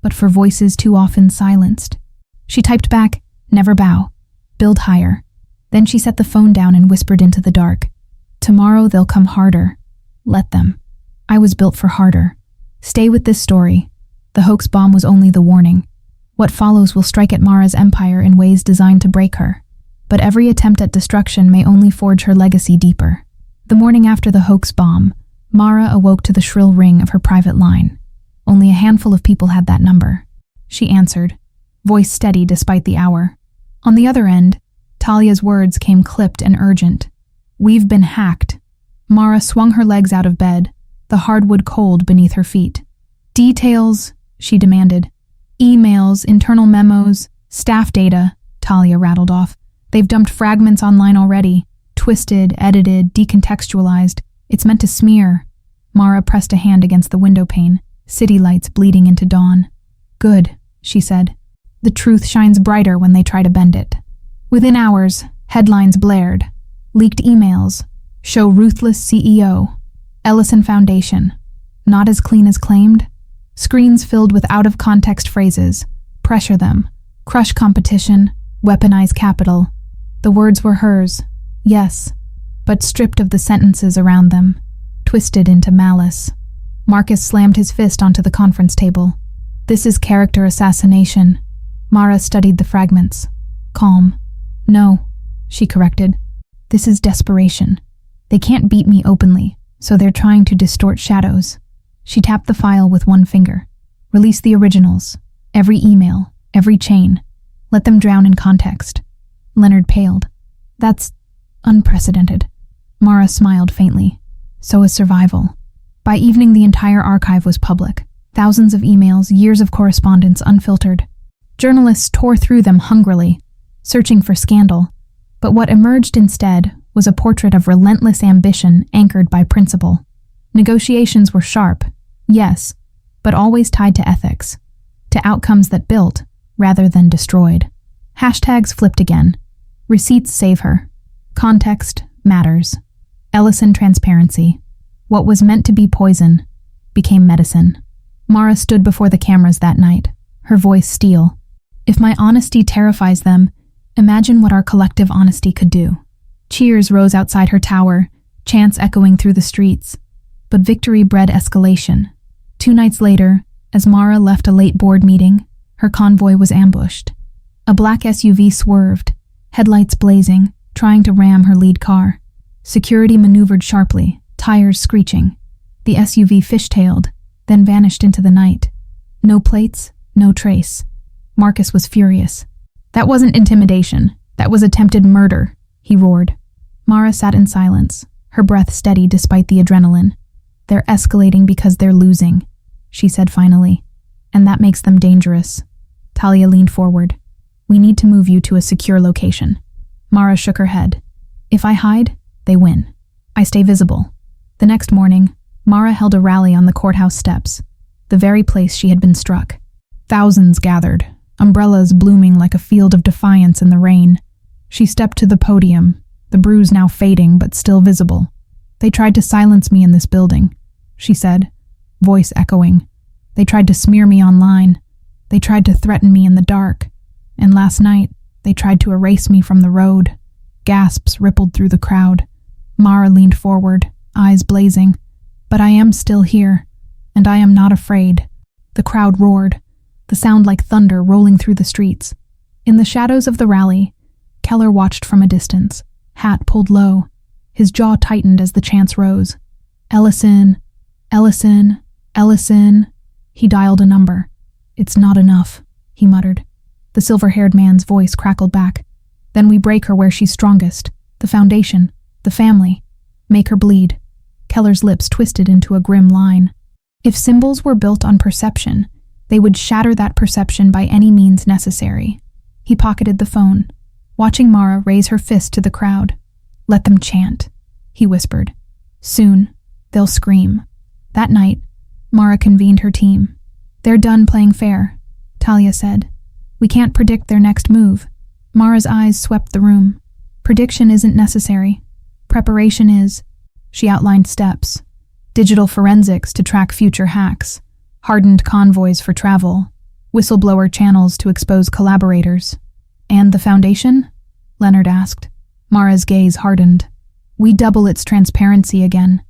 but for voices too often silenced. She typed back, "Never bow. Build higher." Then she set the phone down and whispered into the dark, "Tomorrow they'll come harder. Let them. I was built for harder. Stay with this story. The hoax bomb was only the warning. What follows will strike at Mara's empire in ways designed to break her. But every attempt at destruction may only forge her legacy deeper." The morning after the hoax bomb, Mara awoke to the shrill ring of her private line. Only a handful of people had that number. She answered, voice steady despite the hour. On the other end, Talia's words came clipped and urgent. "We've been hacked." Mara swung her legs out of bed, the hardwood cold beneath her feet. "Details," she demanded. "Emails, internal memos, staff data," Talia rattled off. "They've dumped fragments online already. Twisted, edited, decontextualized. It's meant to smear." Mara pressed a hand against the window pane, city lights bleeding into dawn. "Good," she said. "The truth shines brighter when they try to bend it." Within hours, headlines blared. Leaked emails. Show ruthless CEO. Ellison Foundation. Not as clean as claimed. Screens filled with out-of-context phrases. Pressure them. Crush competition. Weaponize capital. The words were hers, yes, but stripped of the sentences around them, twisted into malice. Marcus slammed his fist onto the conference table. This is character assassination. Mara studied the fragments. Calm. No, she corrected. This is desperation. They can't beat me openly, so they're trying to distort shadows. She tapped the file with one finger. Release the originals. Every email, every chain. Let them drown in context. Leonard paled. That's unprecedented. Mara smiled faintly. So is survival. By evening, the entire archive was public. Thousands of emails, years of correspondence unfiltered. Journalists tore through them hungrily, searching for scandal. But what emerged instead was a portrait of relentless ambition anchored by principle. Negotiations were sharp, yes, but always tied to ethics, to outcomes that built rather than destroyed. Hashtags flipped again. Receipts save her. Context matters. Ellison transparency. What was meant to be poison became medicine. Mara stood before the cameras that night, her voice steel. If my honesty terrifies them, imagine what our collective honesty could do. Cheers rose outside her tower, chants echoing through the streets. But victory bred escalation. 2 nights later, as Mara left a late board meeting, her convoy was ambushed. A black SUV swerved, headlights blazing, trying to ram her lead car. Security maneuvered sharply, tires screeching. The SUV fishtailed, then vanished into the night. No plates, no trace. Marcus was furious. That wasn't intimidation. That was attempted murder, he roared. Mara sat in silence, her breath steady despite the adrenaline. They're escalating because they're losing, she said finally. And that makes them dangerous. Talia leaned forward. We need to move you to a secure location. Mara shook her head. If I hide, they win. I stay visible. The next morning, Mara held a rally on the courthouse steps, the very place she had been struck. Thousands gathered, umbrellas blooming like a field of defiance in the rain. She stepped to the podium, the bruise now fading but still visible. They tried to silence me in this building, she said, voice echoing. They tried to smear me online. They tried to threaten me in the dark. And last night, they tried to erase me from the road. Gasps rippled through the crowd. Mara leaned forward, eyes blazing. But I am still here, and I am not afraid. The crowd roared, the sound like thunder rolling through the streets. In the shadows of the rally, Keller watched from a distance, hat pulled low. His jaw tightened as the chants rose. Ellison, Ellison, Ellison. He dialed a number. It's not enough, he muttered. The silver-haired man's voice crackled back. Then we break her where she's strongest. The foundation, the family. Make her bleed. Keller's lips twisted into a grim line. If symbols were built on perception, they would shatter that perception by any means necessary. He pocketed the phone, watching Mara raise her fist to the crowd. Let them chant, he whispered. Soon, they'll scream. That night, Mara convened her team. They're done playing fair, Talia said. We can't predict their next move. Mara's eyes swept the room. Prediction isn't necessary. Preparation is. She outlined steps. Digital forensics to track future hacks. Hardened convoys for travel. Whistleblower channels to expose collaborators. And the foundation? Leonard asked. Mara's gaze hardened. We double its transparency again.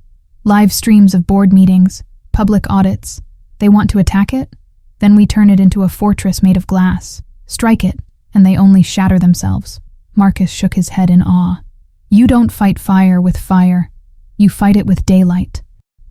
Live streams of board meetings, public audits. They want to attack it? Then we turn it into a fortress made of glass. Strike it, and they only shatter themselves. Marcus shook his head in awe. You don't fight fire with fire. You fight it with daylight.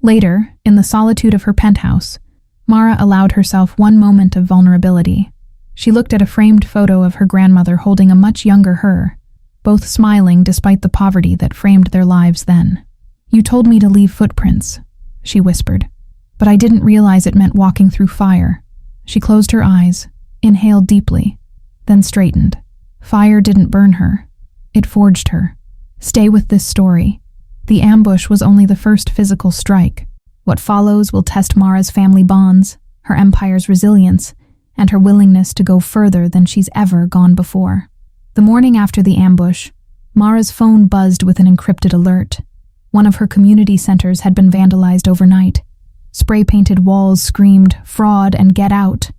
Later, in the solitude of her penthouse, Mara allowed herself one moment of vulnerability. She looked at a framed photo of her grandmother holding a much younger her, both smiling despite the poverty that framed their lives then. You told me to leave footprints, she whispered, but I didn't realize it meant walking through fire. She closed her eyes, inhaled deeply, then straightened. Fire didn't burn her. It forged her. Stay with this story. The ambush was only the first physical strike. What follows will test Mara's family bonds, her empire's resilience, and her willingness to go further than she's ever gone before. The morning after the ambush, Mara's phone buzzed with an encrypted alert. One of her community centers had been vandalized overnight. Spray-painted walls screamed, fraud and get out.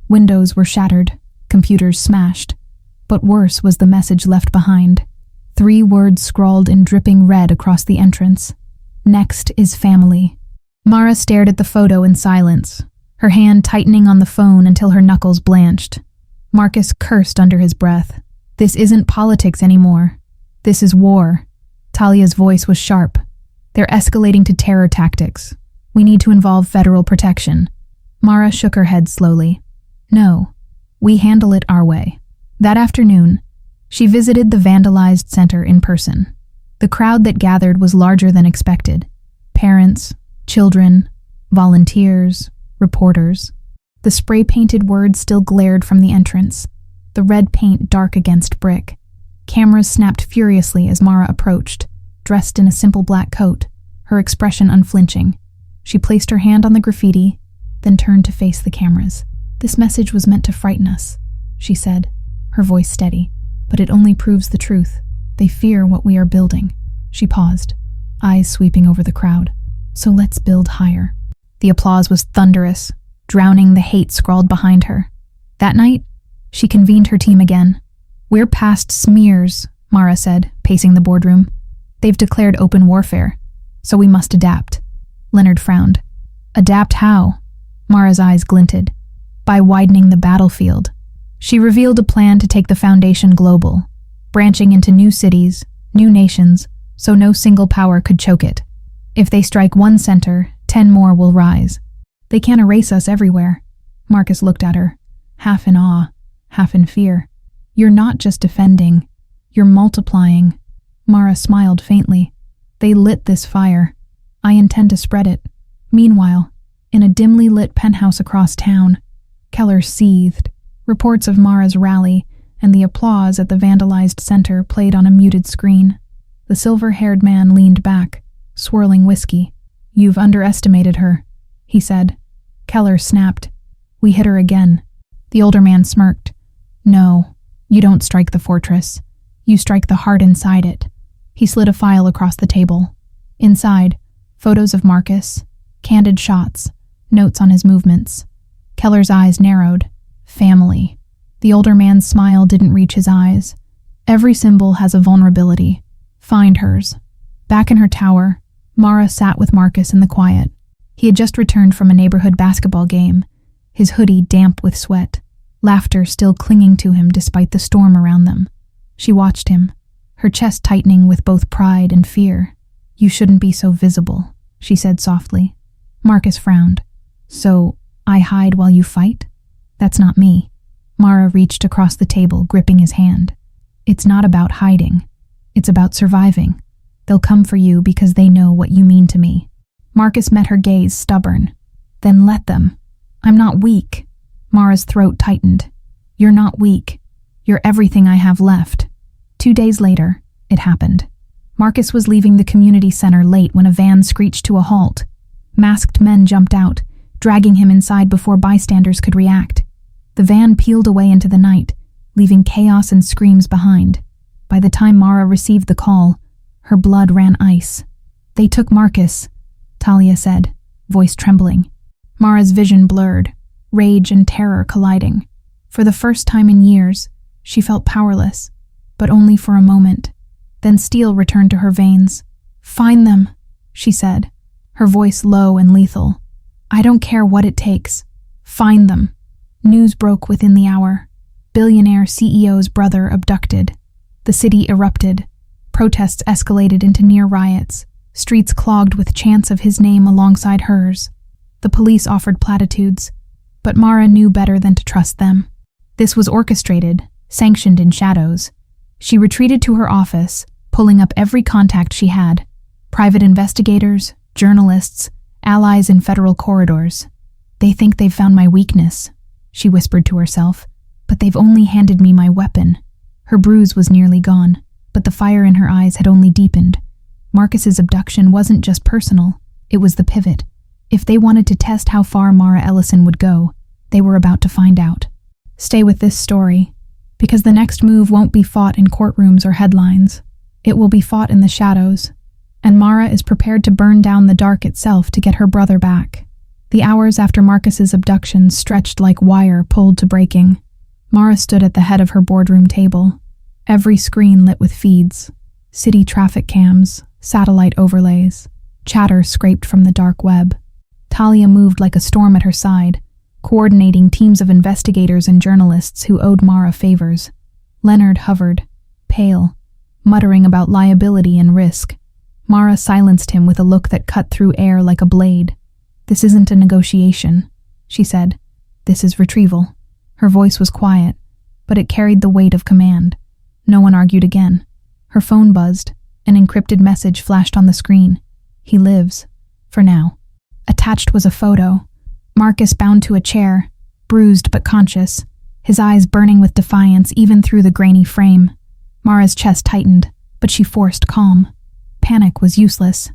Windows were shattered, computers smashed. But worse was the message left behind. 3 words scrawled in dripping red across the entrance. Next is family. Mara stared at the photo in silence, her hand tightening on the phone until her knuckles blanched. Marcus cursed under his breath. This isn't politics anymore. This is war. Talia's voice was sharp. They're escalating to terror tactics. We need to involve federal protection. Mara shook her head slowly. No, we handle it our way. That afternoon, she visited the vandalized center in person. The crowd that gathered was larger than expected. Parents, children, volunteers, reporters. The spray-painted words still glared from the entrance, the red paint dark against brick. Cameras snapped furiously as Mara approached, dressed in a simple black coat, her expression unflinching. She placed her hand on the graffiti, then turned to face the cameras. This message was meant to frighten us, she said, her voice steady. But it only proves the truth. They fear what we are building. She paused, eyes sweeping over the crowd. So let's build higher. The applause was thunderous, drowning the hate scrawled behind her. That night, she convened her team again. We're past smears, Mara said, pacing the boardroom. They've declared open warfare, so we must adapt. Leonard frowned. Adapt how? Mara's eyes glinted. By widening the battlefield. She revealed a plan to take the Foundation global, branching into new cities, new nations, so no single power could choke it. If they strike one center, 10 more will rise. They can't erase us everywhere. Marcus looked at her, half in awe, half in fear. You're not just defending, you're multiplying. Mara smiled faintly. They lit this fire. I intend to spread it. Meanwhile, in a dimly lit penthouse across town, Keller seethed. Reports of Mara's rally and the applause at the vandalized center played on a muted screen. The silver-haired man leaned back, swirling whiskey. You've underestimated her, he said. Keller snapped. We hit her again. The older man smirked. No, you don't strike the fortress. You strike the heart inside it. He slid a file across the table. Inside, photos of Marcus, candid shots, notes on his movements. Keller's eyes narrowed. Family. The older man's smile didn't reach his eyes. Every symbol has a vulnerability. Find hers. Back in her tower, Mara sat with Marcus in the quiet. He had just returned from a neighborhood basketball game, his hoodie damp with sweat, laughter still clinging to him despite the storm around them. She watched him, her chest tightening with both pride and fear. You shouldn't be so visible, she said softly. Marcus frowned. So, I hide while you fight? That's not me. Mara reached across the table, gripping his hand. It's not about hiding. It's about surviving. They'll come for you because they know what you mean to me. Marcus met her gaze, stubborn. Then let them. I'm not weak. Mara's throat tightened. You're not weak. You're everything I have left. 2 days later, it happened. Marcus was leaving the community center late when a van screeched to a halt. Masked men jumped out, dragging him inside before bystanders could react. The van peeled away into the night, leaving chaos and screams behind. By the time Mara received the call, her blood ran ice. They took Marcus, Talia said, voice trembling. Mara's vision blurred, rage and terror colliding. For the first time in years, she felt powerless, but only for a moment. Then steel returned to her veins. Find them, she said, her voice low and lethal. I don't care what it takes. Find them. News broke within the hour. Billionaire CEO's brother abducted. The city erupted. Protests escalated into near riots, streets clogged with chants of his name alongside hers. The police offered platitudes, but Mara knew better than to trust them. This was orchestrated, sanctioned in shadows. She retreated to her office, pulling up every contact she had. Private investigators, journalists, allies in federal corridors. They think they've found my weakness, she whispered to herself, but they've only handed me my weapon. Her bruise was nearly gone, but the fire in her eyes had only deepened. Marcus's abduction wasn't just personal, it was the pivot. If they wanted to test how far Mara Ellison would go, they were about to find out. Stay with this story, because the next move won't be fought in courtrooms or headlines. It will be fought in the shadows, and Mara is prepared to burn down the dark itself to get her brother back. The hours after Marcus's abduction stretched like wire pulled to breaking. Mara stood at the head of her boardroom table, every screen lit with feeds, city traffic cams, satellite overlays, chatter scraped from the dark web. Talia moved like a storm at her side, coordinating teams of investigators and journalists who owed Mara favors. Leonard hovered, pale, muttering about liability and risk. Mara silenced him with a look that cut through air like a blade. "This isn't a negotiation," she said. "This is retrieval." Her voice was quiet, but it carried the weight of command. No one argued again. Her phone buzzed. An encrypted message flashed on the screen. "He lives. For now." Attached was a photo. Marcus bound to a chair, bruised but conscious, his eyes burning with defiance even through the grainy frame. Mara's chest tightened, but she forced calm. Panic was useless.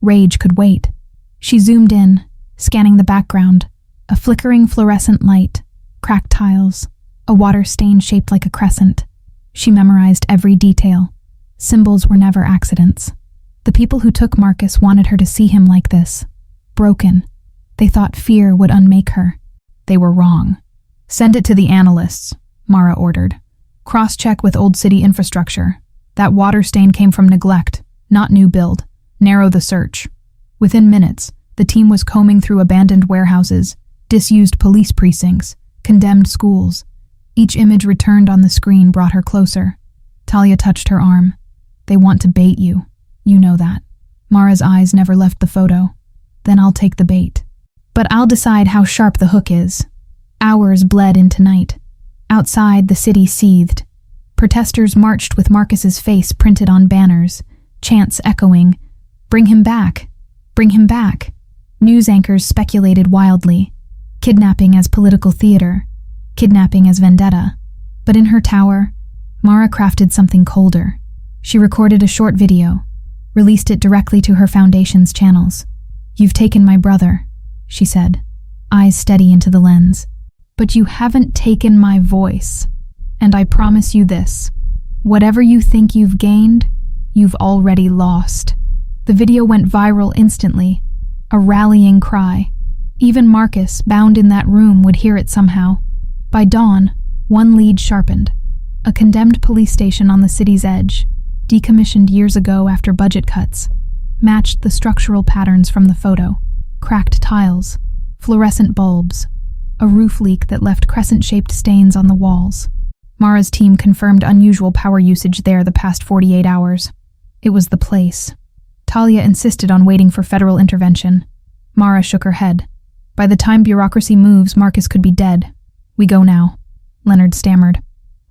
Rage could wait. She zoomed in, scanning the background. A flickering fluorescent light, cracked tiles, a water stain shaped like a crescent. She memorized every detail. Symbols were never accidents. The people who took Marcus wanted her to see him like this. Broken. They thought fear would unmake her. They were wrong. "Send it to the analysts," Mara ordered. "Cross-check with Old City infrastructure. That water stain came from neglect, not new build. Narrow the search." Within minutes, the team was combing through abandoned warehouses, disused police precincts, condemned schools. Each image returned on the screen brought her closer. Talia touched her arm. "They want to bait you. You know that." Mara's eyes never left the photo. "Then I'll take the bait. But I'll decide how sharp the hook is." Hours bled into night. Outside, the city seethed. Protesters marched with Marcus's face printed on banners, chants echoing, "Bring him back! Bring him back!" News anchors speculated wildly. Kidnapping as political theater. Kidnapping as vendetta. But in her tower, Mara crafted something colder. She recorded a short video, released it directly to her foundation's channels. "You've taken my brother," she said, eyes steady into the lens. "But you haven't taken my voice. And I promise you this, whatever you think you've gained, you've already lost." The video went viral instantly, a rallying cry. Even Marcus, bound in that room, would hear it somehow. By dawn, one lead sharpened. A condemned police station on the city's edge, decommissioned years ago after budget cuts, matched the structural patterns from the photo. Cracked tiles, fluorescent bulbs, a roof leak that left crescent-shaped stains on the walls. Mara's team confirmed unusual power usage there the past 48 hours. It was the place. Talia insisted on waiting for federal intervention. Mara shook her head. "By the time bureaucracy moves, Marcus could be dead. We go now," Leonard stammered.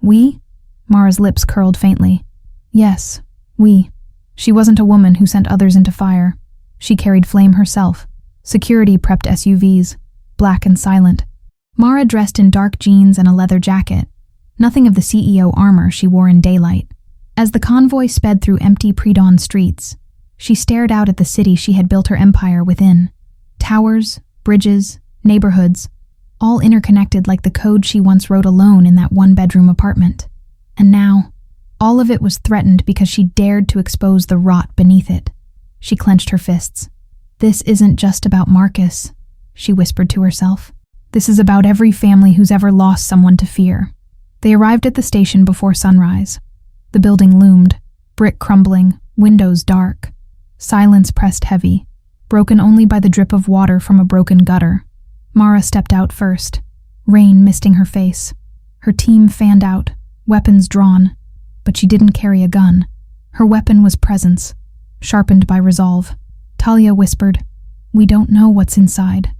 "We?" Mara's lips curled faintly. "Yes, we." She wasn't a woman who sent others into fire. She carried flame herself. Security prepped SUVs, black and silent. Mara dressed in dark jeans and a leather jacket, nothing of the CEO armor she wore in daylight. As the convoy sped through empty pre-dawn streets, she stared out at the city she had built her empire within. Towers, bridges, neighborhoods, all interconnected like the code she once wrote alone in that one-bedroom apartment. And now, all of it was threatened because she dared to expose the rot beneath it. She clenched her fists. "This isn't just about Marcus," she whispered to herself. "This is about every family who's ever lost someone to fear." They arrived at the station before sunrise. The building loomed, brick crumbling, windows dark. Silence pressed heavy, broken only by the drip of water from a broken gutter. Mara stepped out first, rain misting her face. Her team fanned out, weapons drawn, but she didn't carry a gun. Her weapon was presence, sharpened by resolve. Talia whispered, "We don't know what's inside."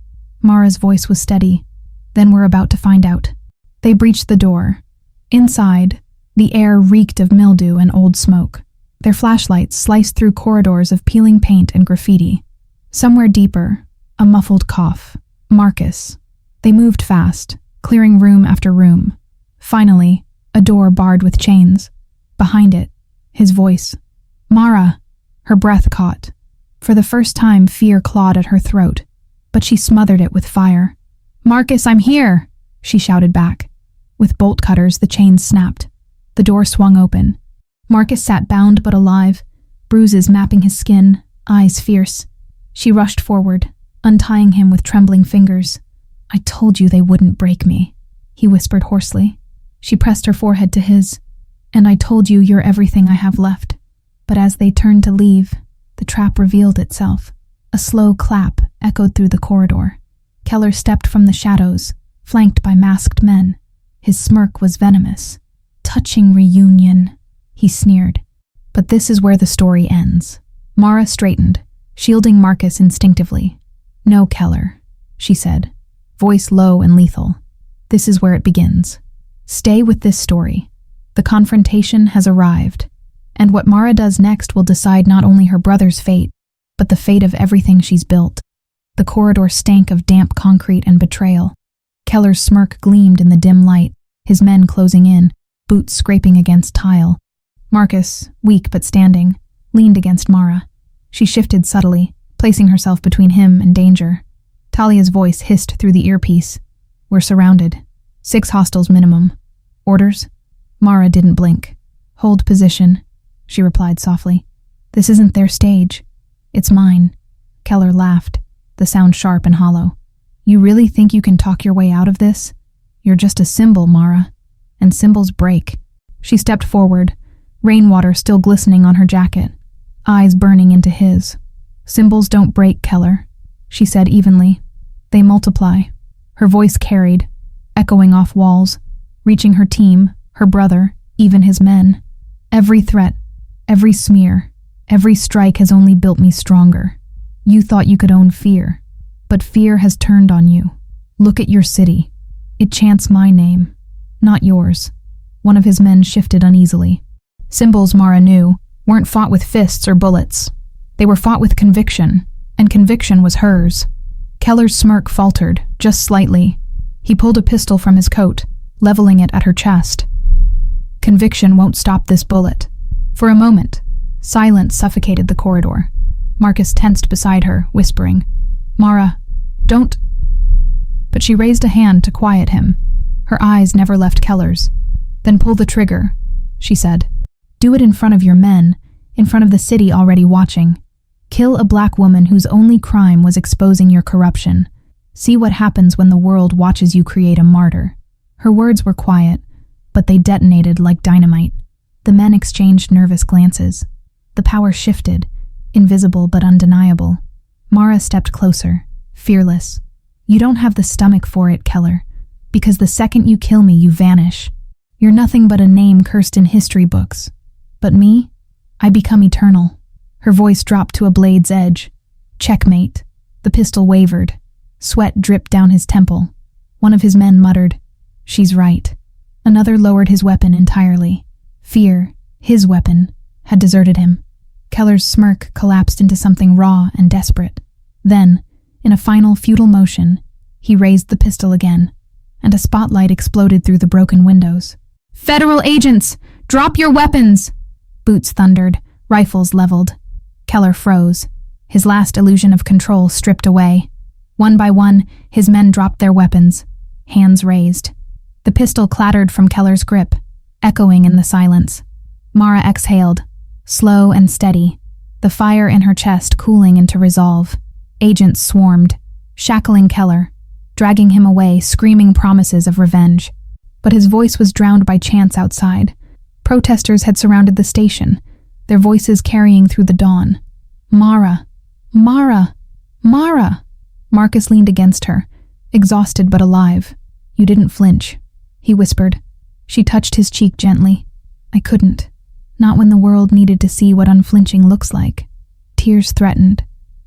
Mara's voice was steady. "Then we're about to find out." They breached the door. Inside, the air reeked of mildew and old smoke. Their flashlights sliced through corridors of peeling paint and graffiti. Somewhere deeper, a muffled cough. Marcus. They moved fast, clearing room after room. Finally, a door barred with chains. Behind it, his voice. "Mara!" Her breath caught. For the first time, fear clawed at her throat, but she smothered it with fire. "Marcus, I'm here!" she shouted back. With bolt cutters, the chains snapped. The door swung open. Marcus sat bound but alive, bruises mapping his skin, eyes fierce. She rushed forward, untying him with trembling fingers. "I told you they wouldn't break me," he whispered hoarsely. She pressed her forehead to his. "And I told you you're everything I have left." But as they turned to leave, the trap revealed itself. A slow clap echoed through the corridor. Keller stepped from the shadows, flanked by masked men. His smirk was venomous. "Touching reunion," he sneered. But this is where the story ends. Mara straightened, shielding Marcus instinctively. "No, Keller," she said, voice low and lethal. "This is where it begins. Stay with this story. The confrontation has arrived, and what Mara does next will decide not only her brother's fate, but the fate of everything she's built." The corridor stank of damp concrete and betrayal. Keller's smirk gleamed in the dim light, his men closing in, boots scraping against tile. Marcus, weak but standing, leaned against Mara. She shifted subtly, placing herself between him and danger. Talia's voice hissed through the earpiece. "We're surrounded. 6 hostiles minimum. Orders?" Mara didn't blink. "Hold position," she replied softly. "This isn't their stage. It's mine." Keller laughed, the sound sharp and hollow. "You really think you can talk your way out of this? You're just a symbol, Mara. And symbols break." She stepped forward, rainwater still glistening on her jacket, eyes burning into his. "Symbols don't break, Keller," she said evenly. "They multiply." Her voice carried, echoing off walls, reaching her team, her brother, even his men. "Every threat, every smear, every strike has only built me stronger. You thought you could own fear, but fear has turned on you. Look at your city. It chants my name, not yours." One of his men shifted uneasily. Symbols, Mara knew, weren't fought with fists or bullets. They were fought with conviction, and conviction was hers. Keller's smirk faltered, just slightly. He pulled a pistol from his coat, leveling it at her chest. "Conviction won't stop this bullet." For a moment, silence suffocated the corridor. Marcus tensed beside her, whispering, "Mara, don't..." But she raised a hand to quiet him. Her eyes never left Keller's. "Then pull the trigger," she said. "Do it in front of your men, in front of the city already watching. Kill a black woman whose only crime was exposing your corruption. See what happens when the world watches you create a martyr." Her words were quiet, but they detonated like dynamite. The men exchanged nervous glances. The power shifted, invisible but undeniable. Mara stepped closer, fearless. "You don't have the stomach for it, Keller, because the second you kill me, you vanish. You're nothing but a name cursed in history books. But me? I become eternal." Her voice dropped to a blade's edge. "Checkmate." The pistol wavered. Sweat dripped down his temple. One of his men muttered, "She's right." Another lowered his weapon entirely. Fear, his weapon, had deserted him. Keller's smirk collapsed into something raw and desperate. Then, in a final futile motion, he raised the pistol again, and a spotlight exploded through the broken windows. "Federal agents! Drop your weapons!" Boots thundered, rifles leveled. Keller froze, his last illusion of control stripped away. One by one, his men dropped their weapons, hands raised. The pistol clattered from Keller's grip, echoing in the silence. Mara exhaled, slow and steady, the fire in her chest cooling into resolve. Agents swarmed, shackling Keller, dragging him away, screaming promises of revenge. But his voice was drowned by chants outside. Protesters had surrounded the station, their voices carrying through the dawn. "Mara! Mara! Mara!" Marcus leaned against her, exhausted but alive. "You didn't flinch," he whispered. She touched his cheek gently. "I couldn't. Not when the world needed to see what unflinching looks like." Tears threatened,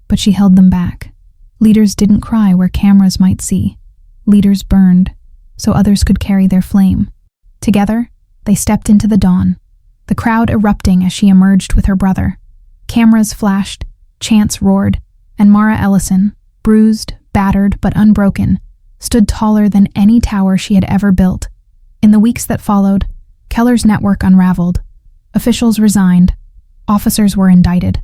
but she held them back. Leaders didn't cry where cameras might see. Leaders burned, so others could carry their flame. Together, they stepped into the dawn, the crowd erupting as she emerged with her brother. Cameras flashed, chants roared, and Mara Ellison, bruised, battered, but unbroken, stood taller than any tower she had ever built. In the weeks that followed, Keller's network unraveled. Officials resigned. Officers were indicted.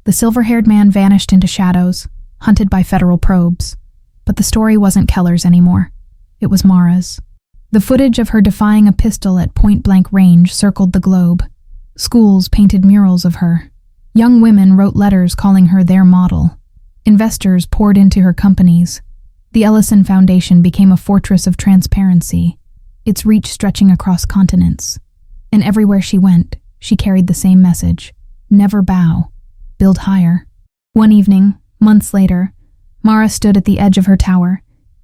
The silver-haired man vanished into shadows, hunted by federal probes. But the story wasn't Keller's anymore. It was Mara's. The footage of her defying a pistol at point-blank range circled the globe. Schools painted murals of her. Young women wrote letters calling her their model. Investors poured into her companies. The Ellison Foundation became a fortress of transparency. its reach stretching across continents. And everywhere she went, she carried the same message: never bow, build higher. One evening, months later, Mara stood at the edge of her tower,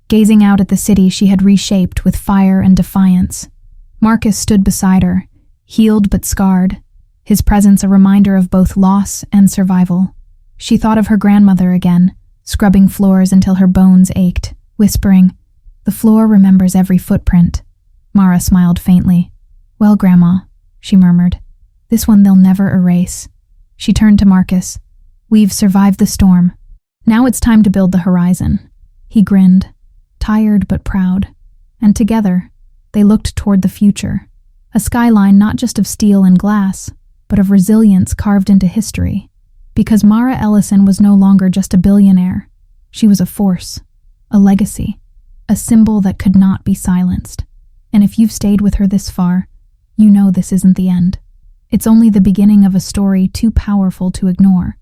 gazing out at the city she had reshaped with fire and defiance. Marcus stood beside her, healed but scarred, his presence a reminder of both loss and survival. She thought of her grandmother again, scrubbing floors until her bones ached, whispering, "The floor remembers every footprint." Mara smiled faintly. "Well, Grandma," she murmured, "this one they'll never erase." She turned to Marcus. "We've survived the storm. Now it's time to build the horizon." He grinned, tired but proud, and together they looked toward the future, a skyline not just of steel and glass, but of resilience carved into history. Because Mara Ellison was no longer just a billionaire. She was a force, a legacy, a symbol that could not be silenced. And if you've stayed with her this far, you know this isn't the end. It's only the beginning of a story too powerful to ignore.